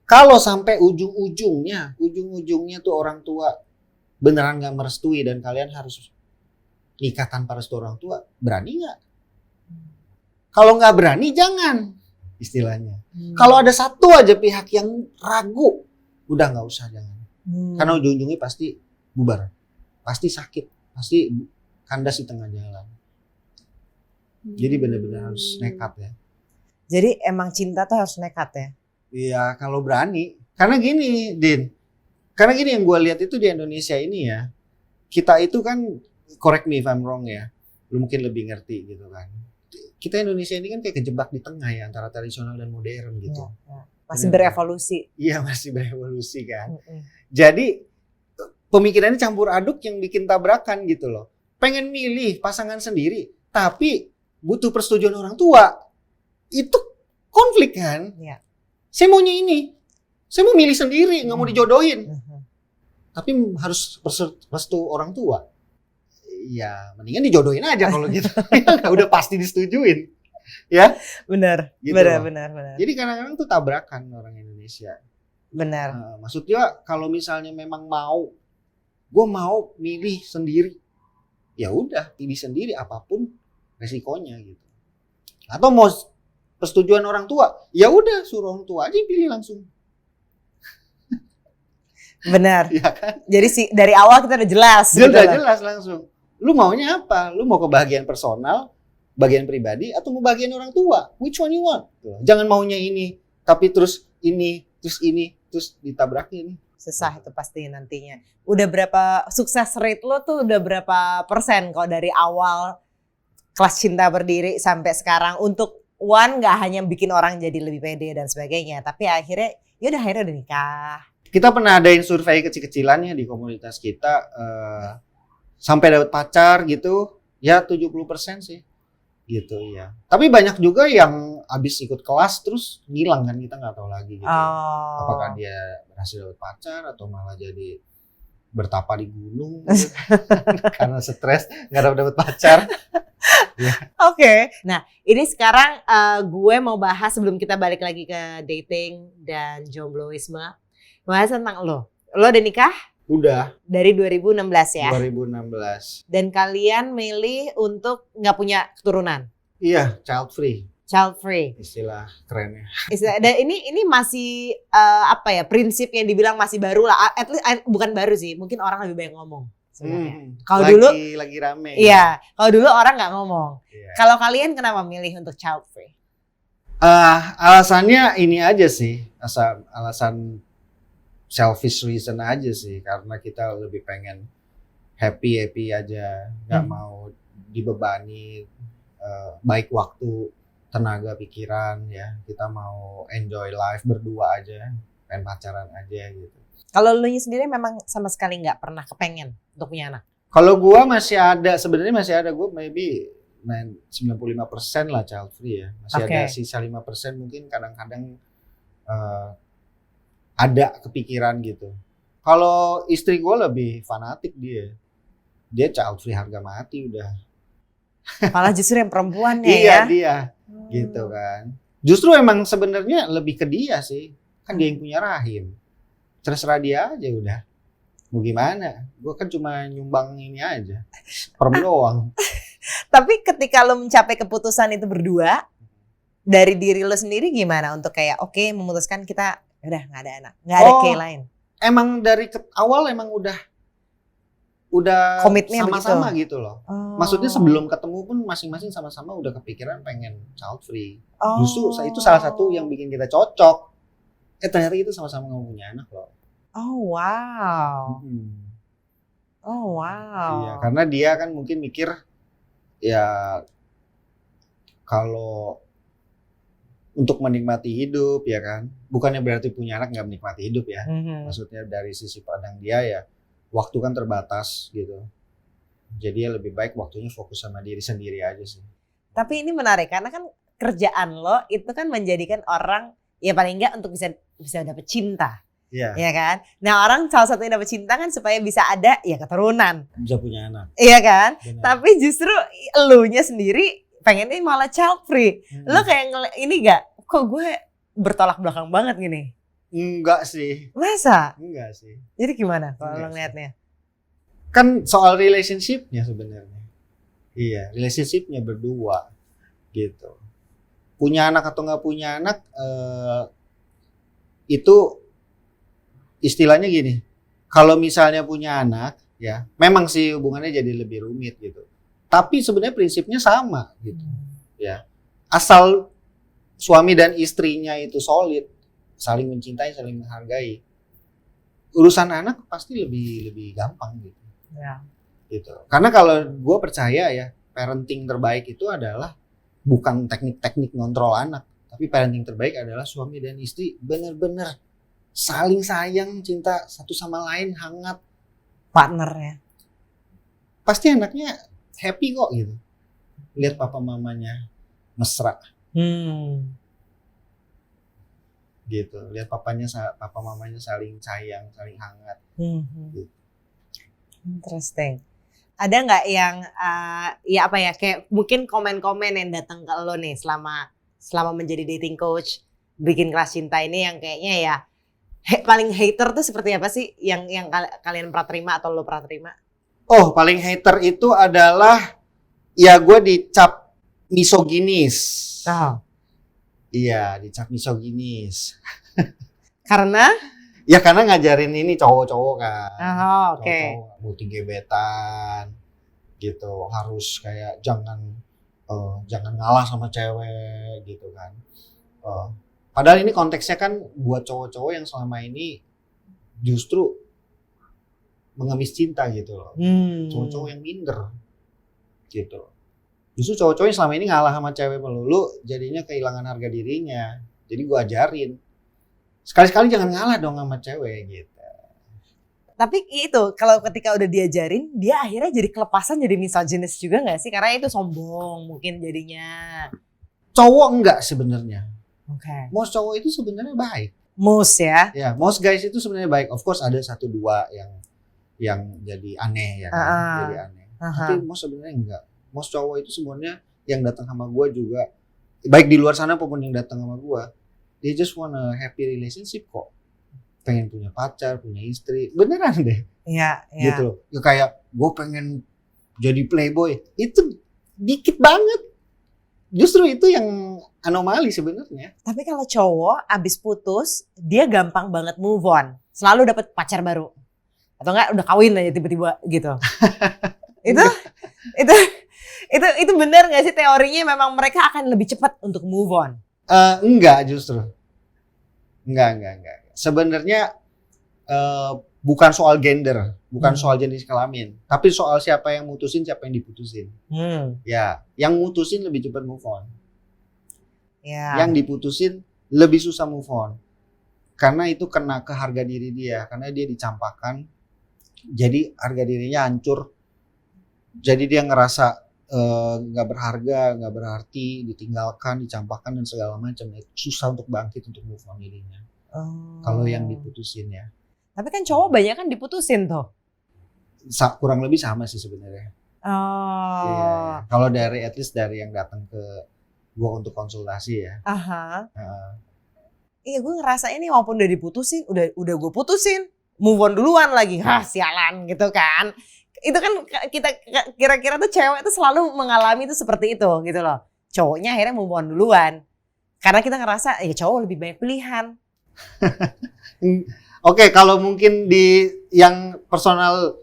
Kalau sampai ujung-ujungnya tuh orang tua beneran nggak merestui dan kalian harus nikah tanpa restu orang tua, berani nggak? Kalau nggak berani jangan, istilahnya. Kalau ada satu aja pihak yang ragu, udah nggak usah jangan. Karena ujung-ujungnya pasti bubar, pasti sakit, pasti kandas di tengah jalan. Jadi benar-benar harus nekat ya. Jadi emang cinta tuh harus nekat ya? Iya kalau berani. Karena gini Din, karena gini yang gue lihat itu di Indonesia ini ya, kita itu kan, correct me if I'm wrong ya, lu mungkin lebih ngerti gitu kan. Kita Indonesia ini kan kayak kejebak di tengah ya antara tradisional dan modern gitu. Masih berevolusi. Iya masih berevolusi kan. Jadi pemikirannya campur aduk yang bikin tabrakan gitu loh. Pengen milih pasangan sendiri tapi butuh persetujuan orang tua. Itu konflik kan. Ya. Saya maunya ini. Saya mau milih sendiri, nggak mau dijodohin. Tapi harus restu orang tua. Ya mendingan dijodohin aja kalau gitu. Udah pasti disetujuin. Ya. Benar. Gitu benar. Jadi kadang-kadang tuh tabrakan orang Indonesia. Benar. Maksudnya kalau misalnya memang gue mau milih sendiri. Ya udah, pilih sendiri apapun resikonya gitu. Atau mau persetujuan orang tua, ya udah suruh orang tua aja yang pilih langsung. Benar. Ya kan? Jadi dari awal kita udah jelas. Dia udah jelas langsung. Lu maunya apa? Lu mau kebahagiaan personal, bagian pribadi, atau mau bagian orang tua? Which one you want? Jangan maunya ini, tapi terus ini, terus ditabrakin. Susah itu pasti nantinya. Udah berapa sukses rate lo tuh udah berapa persen kalau dari awal Kelas Cinta berdiri sampai sekarang untuk nggak hanya bikin orang jadi lebih pede dan sebagainya, tapi akhirnya udah nikah. Kita pernah adain survei kecil-kecilannya di komunitas kita, sampai dapat pacar gitu Ya 70% sih. Gitu ya. Tapi banyak juga yang abis ikut kelas terus ngilang kan, kita nggak tahu lagi gitu. Apakah dia berhasil dapat pacar atau malah jadi bertapa di gunung gitu. Karena stres nggak dapat pacar. Oke. Nah, ini sekarang gue mau bahas sebelum kita balik lagi ke dating dan jombloisme. Bahas tentang lo. Lo udah nikah? Udah. Dari 2016 ya? 2016. Dan kalian milih untuk nggak punya keturunan? Iya, child free. Child free. Istilah kerennya. Dan ini masih apa ya, prinsip yang dibilang masih baru lah. At least bukan baru sih, mungkin orang lebih banyak ngomong sebenarnya. Kalau dulu lagi rame. iya, kalau dulu orang nggak ngomong. Iya. Kalau kalian kenapa milih untuk child free? Alasannya ini aja sih, alasan selfish reason aja sih, karena kita lebih pengen happy aja, nggak mau dibebani baik waktu, tenaga, pikiran ya. Kita mau enjoy life berdua aja, pengen pacaran aja gitu. Kalau lu sendiri memang sama sekali nggak pernah kepengen untuk punya anak? Kalau gua masih ada, sebenarnya masih ada, gua maybe 95% lah child free ya. Masih ada sisa 5% mungkin kadang-kadang ada kepikiran gitu. Kalau istri gua lebih fanatik dia. Dia child free harga mati udah. Malah justru yang perempuannya Iya ya? dia, gitu kan. Justru emang sebenarnya lebih ke dia sih. Kan dia yang punya rahim. Terserah dia aja udah. Mau gimana? Gue kan cuma nyumbang ini aja. Sperm doang. Tapi ketika lo mencapai keputusan itu berdua, dari diri lo sendiri gimana untuk kayak oke, memutuskan kita udah nggak ada anak, nggak ada key lain? Emang dari awal emang udah komitmen sama-sama gitu loh. Maksudnya sebelum ketemu pun masing-masing sama-sama udah kepikiran pengen child free. Justru itu salah satu yang bikin kita cocok. Ternyata itu sama-sama nggak punya anak loh. Oh wow. Oh wow. Iya, karena dia kan mungkin mikir ya kalau untuk menikmati hidup ya kan, bukannya berarti punya anak nggak menikmati hidup ya. Maksudnya dari sisi pandang dia ya, waktu kan terbatas gitu. Jadi ya lebih baik waktunya fokus sama diri sendiri aja sih. Tapi ini menarik karena kan kerjaan lo itu kan menjadikan orang ya paling enggak untuk bisa dapet cinta. Iya. Iya kan? Nah orang salah satunya dapet cinta kan supaya bisa ada ya keturunan. Bisa punya anak. Iya kan? Benar. Tapi justru elunya sendiri pengennya malah child free. Lo kayak ini gak? Kok gue bertolak belakang banget gini? Enggak sih. Masa? Enggak sih. Jadi gimana kalau lo Enggak ngeliatnya? Kan soal relationship-nya sebenarnya. Iya, relationship-nya berdua gitu. Punya anak atau nggak punya anak itu istilahnya gini. Kalau misalnya punya anak ya, memang sih hubungannya jadi lebih rumit gitu. Tapi sebenarnya prinsipnya sama gitu. Ya. Asal suami dan istrinya itu solid, saling mencintai, saling menghargai. Urusan anak pasti lebih gampang gitu. Ya. Gitu. Karena kalau gue percaya ya, parenting terbaik itu adalah bukan teknik-teknik ngontrol anak, tapi parenting terbaik adalah suami dan istri benar-benar saling sayang, cinta satu sama lain, hangat. Partnernya. Pasti anaknya happy kok gitu. Lihat papa mamanya mesra. Gitu. Lihat papa mamanya saling sayang, saling hangat. Gitu. Interesting. Ada nggak yang ya apa ya kayak mungkin komen-komen yang datang ke lo nih selama menjadi dating coach, bikin kelas cinta ini yang kayaknya ya paling hater tuh seperti apa sih yang kalian pernah terima atau lo pernah terima? Oh, paling hater itu adalah ya gue dicap misoginis. Oh. Iya, dicap misoginis. Karena? Ya karena ngajarin ini cowok-cowok kan. Oh, oke. Cowok-cowok multi gebetan gitu, harus kayak jangan ngalah sama cewek gitu kan. Padahal ini konteksnya kan buat cowok-cowok yang selama ini justru mengemis cinta gitu loh. Cowok-cowok yang minder gitu. Justru cowok-cowok yang selama ini ngalah sama cewek melulu jadinya kehilangan harga dirinya. Jadi gue ajarin sekali-sekali jangan ngalah dong sama cewek gitu. Tapi itu kalau ketika udah diajarin, dia akhirnya jadi kelepasan jadi misoginis juga nggak sih? Karena itu sombong mungkin jadinya. Cowok enggak sebenarnya. Oke. Most cowok itu sebenarnya baik. Most ya. Ya, most guys itu sebenarnya baik. Of course ada 1-2 yang jadi aneh ya kan? Jadi aneh. Tapi most sebenarnya enggak. Most cowok itu sebenarnya yang datang sama gue juga, baik di luar sana maupun yang datang sama gue, they just want a happy relationship kok. Pengen punya pacar, punya istri, beneran deh. Iya. Gitu loh. Ya kayak gue pengen jadi playboy, itu dikit banget. Justru itu yang anomali sebenarnya. Tapi kalau cowok abis putus, dia gampang banget move on. Selalu dapat pacar baru. Atau enggak udah kawin aja tiba-tiba gitu. itu benar nggak sih teorinya memang mereka akan lebih cepat untuk move on? Enggak justru. Enggak. Sebenarnya bukan soal gender, bukan soal jenis kelamin, tapi soal siapa yang mutusin, siapa yang diputusin. Ya, yang mutusin lebih cepat move on. Ya. Yang diputusin lebih susah move on. Karena itu kena ke harga diri dia, karena dia dicampakkan. Jadi harga dirinya hancur. Jadi dia ngerasa nggak berharga, nggak berarti, ditinggalkan, dicampakkan dan segala macam. Susah untuk bangkit, untuk move on dirinya. Kalau yang diputusin ya. Tapi kan cowok banyak kan diputusin tuh. Kurang lebih sama sih sebenarnya. Iya. Kalau at least dari yang datang ke gua untuk konsultasi ya. Iya, gue ngerasa ini walaupun udah diputusin, udah gue putusin, move on duluan lagi. Sialan gitu kan. Itu kan kita kira-kira tuh cewek tuh selalu mengalami itu seperti itu gitu loh. Cowoknya akhirnya move on duluan. Karena kita ngerasa ya cowok lebih banyak pilihan. Oke, kalau mungkin di yang personal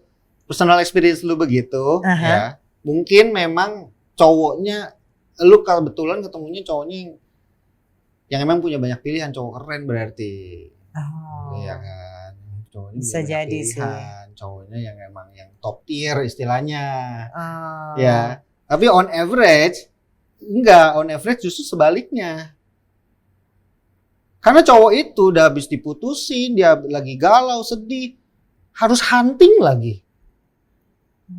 experience lu begitu, ya, mungkin memang cowoknya, lu kalau betulan ketemunya cowoknya yang emang punya banyak pilihan, cowok keren berarti, ya kan, cowoknya bisa jadi pilihan, sih. Cowoknya yang emang yang top tier istilahnya, ya. Tapi on average justru sebaliknya. Karena cowok itu udah habis diputusin, dia lagi galau, sedih, harus hunting lagi.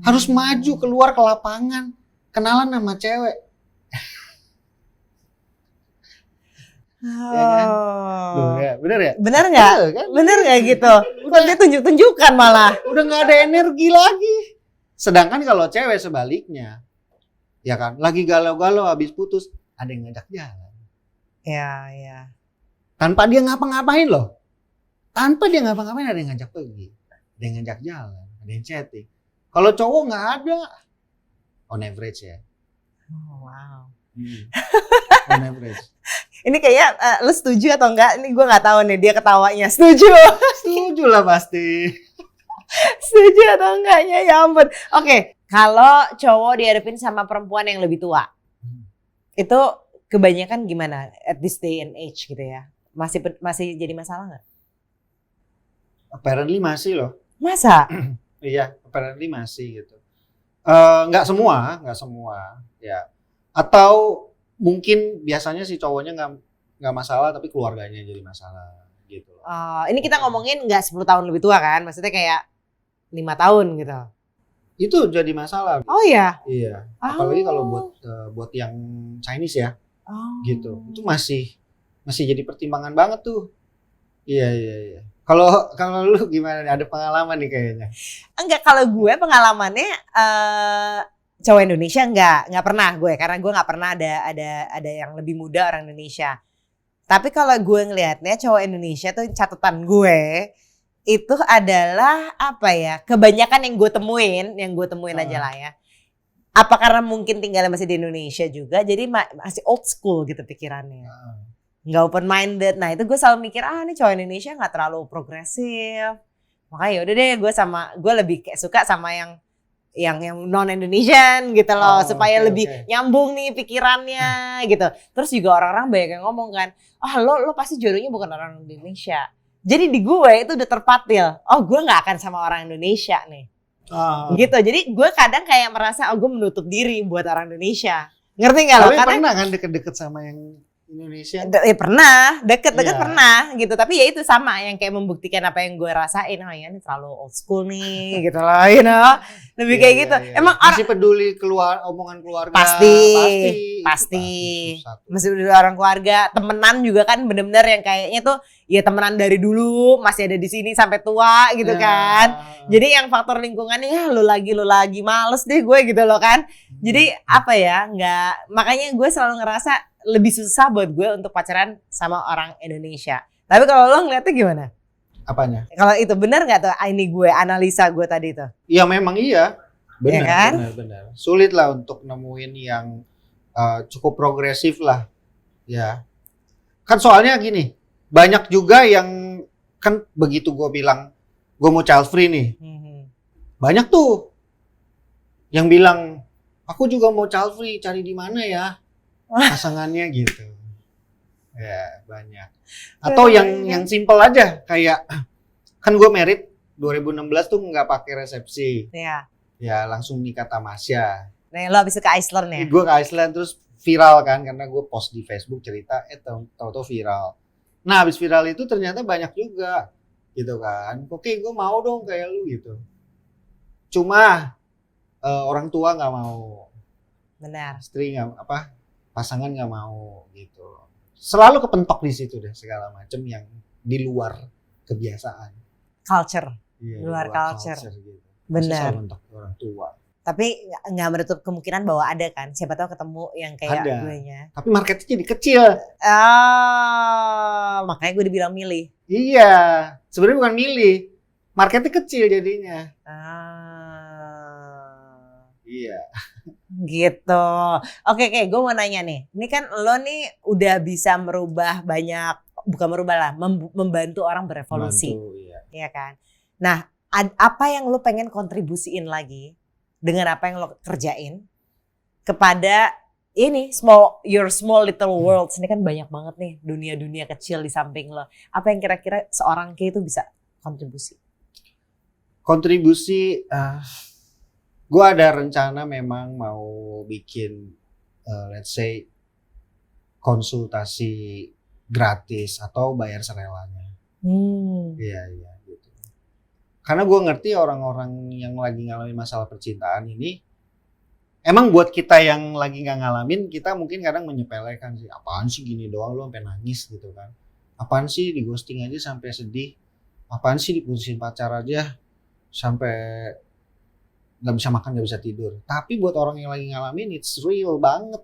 Harus maju keluar ke lapangan, kenalan sama cewek. Ya kan? Loh, ya, bener ya? Bener nggak? Kan? Bener nggak gitu? Kok dia tunjuk-tunjukkan malah? Udah nggak ada energi lagi. Sedangkan kalau cewek sebaliknya, ya kan, lagi galau-galau habis putus, ada yang ngajak jalan. Ya. Tanpa dia ngapa-ngapain loh. Tanpa dia ngapa-ngapain ada yang ngajak pergi. Ada yang ngajak jalan. Ada yang chatting. Kalau cowok nggak ada. On average ya. Oh, wow. On average. Ini kayak lu setuju atau enggak? Ini gue nggak tahu nih dia ketawanya. Setuju. Setuju lah pasti. Setuju atau enggaknya? Ya ampun. Oke. Kalau cowok dihadapin sama perempuan yang lebih tua. Itu kebanyakan gimana at this day and age gitu ya? Masih jadi masalah nggak? Apparently masih loh. Masa? Iya, apparently masih gitu. Nggak semua ya. Atau mungkin biasanya si cowoknya nggak masalah tapi keluarganya jadi masalah gitu. Ini kita ngomongin nggak 10 tahun lebih tua kan? Maksudnya kayak 5 tahun gitu. Itu jadi masalah. Oh ya? Iya. Apalagi kalau buat yang Chinese ya. Gitu. Itu masih jadi pertimbangan banget tuh. Iya. Kalau lu gimana nih? Ada pengalaman nih kayaknya. Enggak, kalau gue pengalamannya cowok Indonesia enggak pernah gue, karena gue enggak pernah ada yang lebih muda orang Indonesia. Tapi kalau gue ngelihatnya cowok Indonesia tuh catatan gue itu adalah apa ya? Kebanyakan yang gue temuin aja lah ya. Apa karena mungkin tinggalnya masih di Indonesia juga, jadi masih old school gitu pikirannya. Nggak open minded. Nah itu gue selalu mikir nih cowok Indonesia nggak terlalu progresif. Makanya yaudah deh gue lebih kayak suka sama yang non Indonesian gitu loh, supaya lebih nyambung nih pikirannya gitu. Terus juga orang-orang banyak yang ngomong kan, lo pasti jodohnya bukan orang Indonesia. Jadi di gue itu udah terpatil. Gue nggak akan sama orang Indonesia nih. Gitu. Jadi gue kadang kayak merasa gue menutup diri buat orang Indonesia. Ngerti nggak lo? Tapi pernah kan deket-deket sama yang Indonesia? Pernah, deket-deket Iya. pernah gitu. Tapi ya itu sama yang kayak membuktikan apa yang gue rasain. Oh ya ini terlalu old school nih gitu loh, you know. Lebih Iya, kayak iya, gitu. iya. Emang masih peduli omongan keluarga? Pasti. Pasti. Satu. Masih udah orang keluarga, temenan juga kan bener-bener yang kayaknya tuh ya temenan dari dulu masih ada di sini sampai tua gitu kan. Jadi yang faktor lingkungannya ya lu lagi males deh gue gitu loh kan. Jadi apa ya, nggak, makanya gue selalu ngerasa lebih susah buat gue untuk pacaran sama orang Indonesia. Tapi kalau lo ngeliatnya gimana? Apanya? Kalau itu bener nggak tuh ini gue analisa gue tadi tuh? Ya memang iya. Benar, Iya kan? benar. Sulit lah untuk nemuin yang cukup progresif lah. Ya. Kan soalnya gini, banyak juga yang kan begitu gue bilang gue mau child free nih. Banyak tuh yang bilang aku juga mau child free, cari di mana ya pasangannya gitu. Ya, banyak. Atau yang simple aja kayak kan gue married 2016 tuh nggak pakai resepsi. Iya. Ya langsung nikah tamasya. Nah, lo habis ke Iceland ya? Gue ke Iceland terus viral kan karena gue post di Facebook cerita tahu-tahu viral. Nah habis viral itu ternyata banyak juga gitu kan. Oke gue mau dong kayak lu gitu. Cuma orang tua nggak mau. Benar. Istri nggak pasangan nggak mau gitu. Selalu kepentok di situ deh segala macam yang di luar kebiasaan. Culture. Iya, Luar culture. gitu. Benar. Selalu mentok orang tua. Tapi nggak menutup kemungkinan bahwa ada kan. Siapa tahu ketemu yang kayak Ada. gue nya. Tapi marketnya jadi kecil. Makanya gue dibilang milih. Iya, sebenarnya bukan milih. Marketnya kecil jadinya. Iya. Gitu. Oke, gue mau nanya nih. Ini kan lo nih udah bisa merubah banyak, bukan merubah lah, membantu orang berevolusi. Bantu, iya. Iya kan? Nah, apa yang lo pengen kontribusiin lagi dengan apa yang lo kerjain kepada ini your small little worlds. Ini kan banyak banget nih dunia-dunia kecil di samping lo. Apa yang kira-kira seorang kayak itu bisa kontribusi? Kontribusi, gue ada rencana memang mau bikin, let's say, konsultasi gratis atau bayar serelanya. Iya, gitu. Karena gue ngerti orang-orang yang lagi ngalamin masalah percintaan ini, emang buat kita yang lagi nggak ngalamin, kita mungkin kadang menyepelekan sih, apaan sih gini doang lu sampai nangis gitu kan? Apaan sih di ghosting aja sampai sedih? Apaan sih diputusin pacar aja sampai nggak bisa makan, nggak bisa tidur? Tapi buat orang yang lagi ngalamin, it's real banget.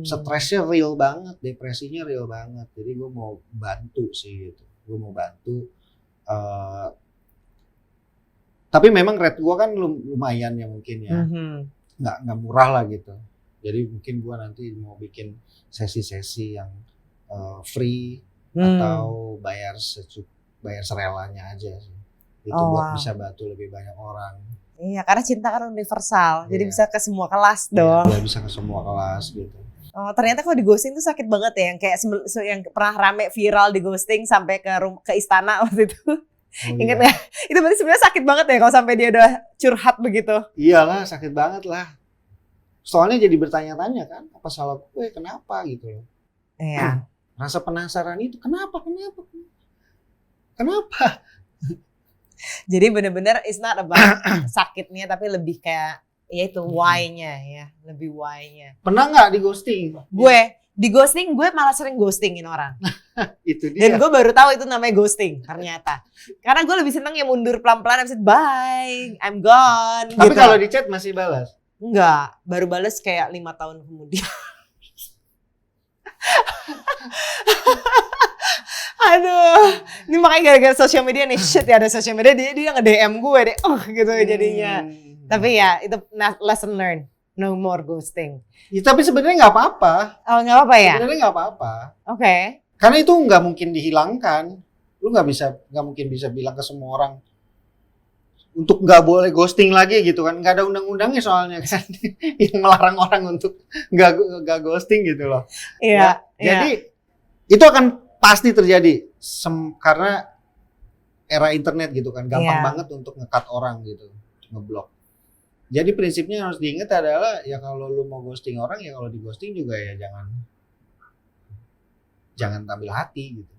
Stresnya real banget, depresinya real banget. Jadi gue mau bantu sih gitu. Gue mau bantu. Tapi memang rate gue kan lumayan ya mungkin ya. Nggak murah lah gitu. Jadi mungkin gue nanti mau bikin sesi-sesi yang free atau bayar serelanya aja sih. Itu buat bisa bantu lebih banyak orang. Iya, karena cinta kan universal. Jadi Iya. bisa ke semua kelas dong. Iya, bisa ke semua kelas gitu. Oh, ternyata kalau di ghosting tuh sakit banget ya, yang kayak yang pernah rame viral di ghosting sampai ke istana waktu itu. Ingat iya. ya? Itu berarti sebenarnya sakit banget ya kalau sampai dia udah curhat begitu. Iyalah, sakit banget lah. Soalnya jadi bertanya-tanya kan, apa salah gue, kenapa gitu loh. Iya. Rasa penasaran itu, kenapa? Jadi bener-bener it's not about sakitnya, tapi lebih kayak ya itu why-nya ya, lebih why-nya. Pernah nggak di ghosting? Gue di ghosting, gue malah sering ghostingin orang. Itu dia. Dan gue baru tahu itu namanya ghosting ternyata. Karena gue lebih seneng yang mundur pelan-pelan, abis itu bye, I'm gone. Tapi gitu. kalau di chat masih balas? Enggak, baru bales kayak 5 tahun kemudian. Aduh, ini makanya gara-gara sosial media nih, shit ya ada sosial media, dia nge-DM gue deh, gitu jadinya. Tapi ya itu lesson learned, no more ghosting. Ya, tapi sebenarnya nggak apa-apa. Oh nggak apa-apa ya? Sebenarnya nggak apa-apa. Oke. Karena itu nggak mungkin dihilangkan. Lu nggak mungkin bisa bilang ke semua orang untuk nggak boleh ghosting lagi gitu kan? Nggak ada undang-undangnya soalnya kan yang melarang orang untuk nggak ghosting gitu loh. Iya. Ya, jadi itu akan pasti terjadi karena era internet gitu kan, gampang banget untuk nge-cut orang gitu, ngeblok. Jadi prinsipnya yang harus diingat adalah ya kalau lu mau ghosting orang ya kalau di ghosting juga ya jangan ambil hati gitu.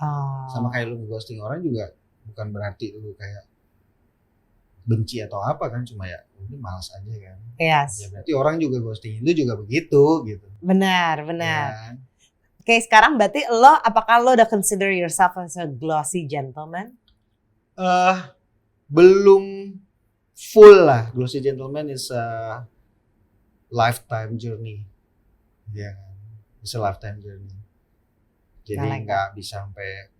Oh. Sama kayak lu ghosting orang juga bukan berarti lu kayak benci atau apa kan, cuma ya ini malas aja kan. Yes. Ya berarti orang juga ghosting itu juga begitu gitu. Benar. Ya. Oke, sekarang berarti apakah lo udah consider yourself as a glossy gentleman? Belum full lah. Glossy gentleman is a lifetime journey. Ya kan? It's a lifetime journey. Jadi nggak bisa sampai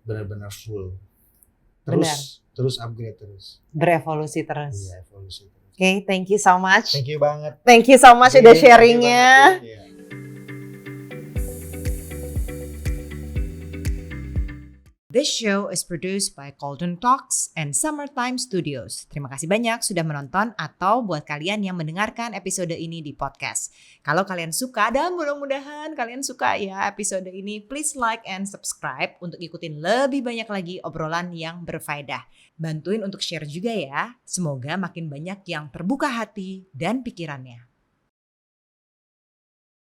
benar-benar full. Terus upgrade terus. Berevolusi terus. Iya, evolusi terus. Oke, thank you so much. Thank you banget. Thank you so much udah sharingnya. This show is produced by Golden Talks and Summertime Studios. Terima kasih banyak sudah menonton atau buat kalian yang mendengarkan episode ini di podcast. Kalau kalian suka dan mudah-mudahan kalian suka ya episode ini, please like and subscribe untuk ikutin lebih banyak lagi obrolan yang berfaedah. Bantuin untuk share juga ya. Semoga makin banyak yang terbuka hati dan pikirannya.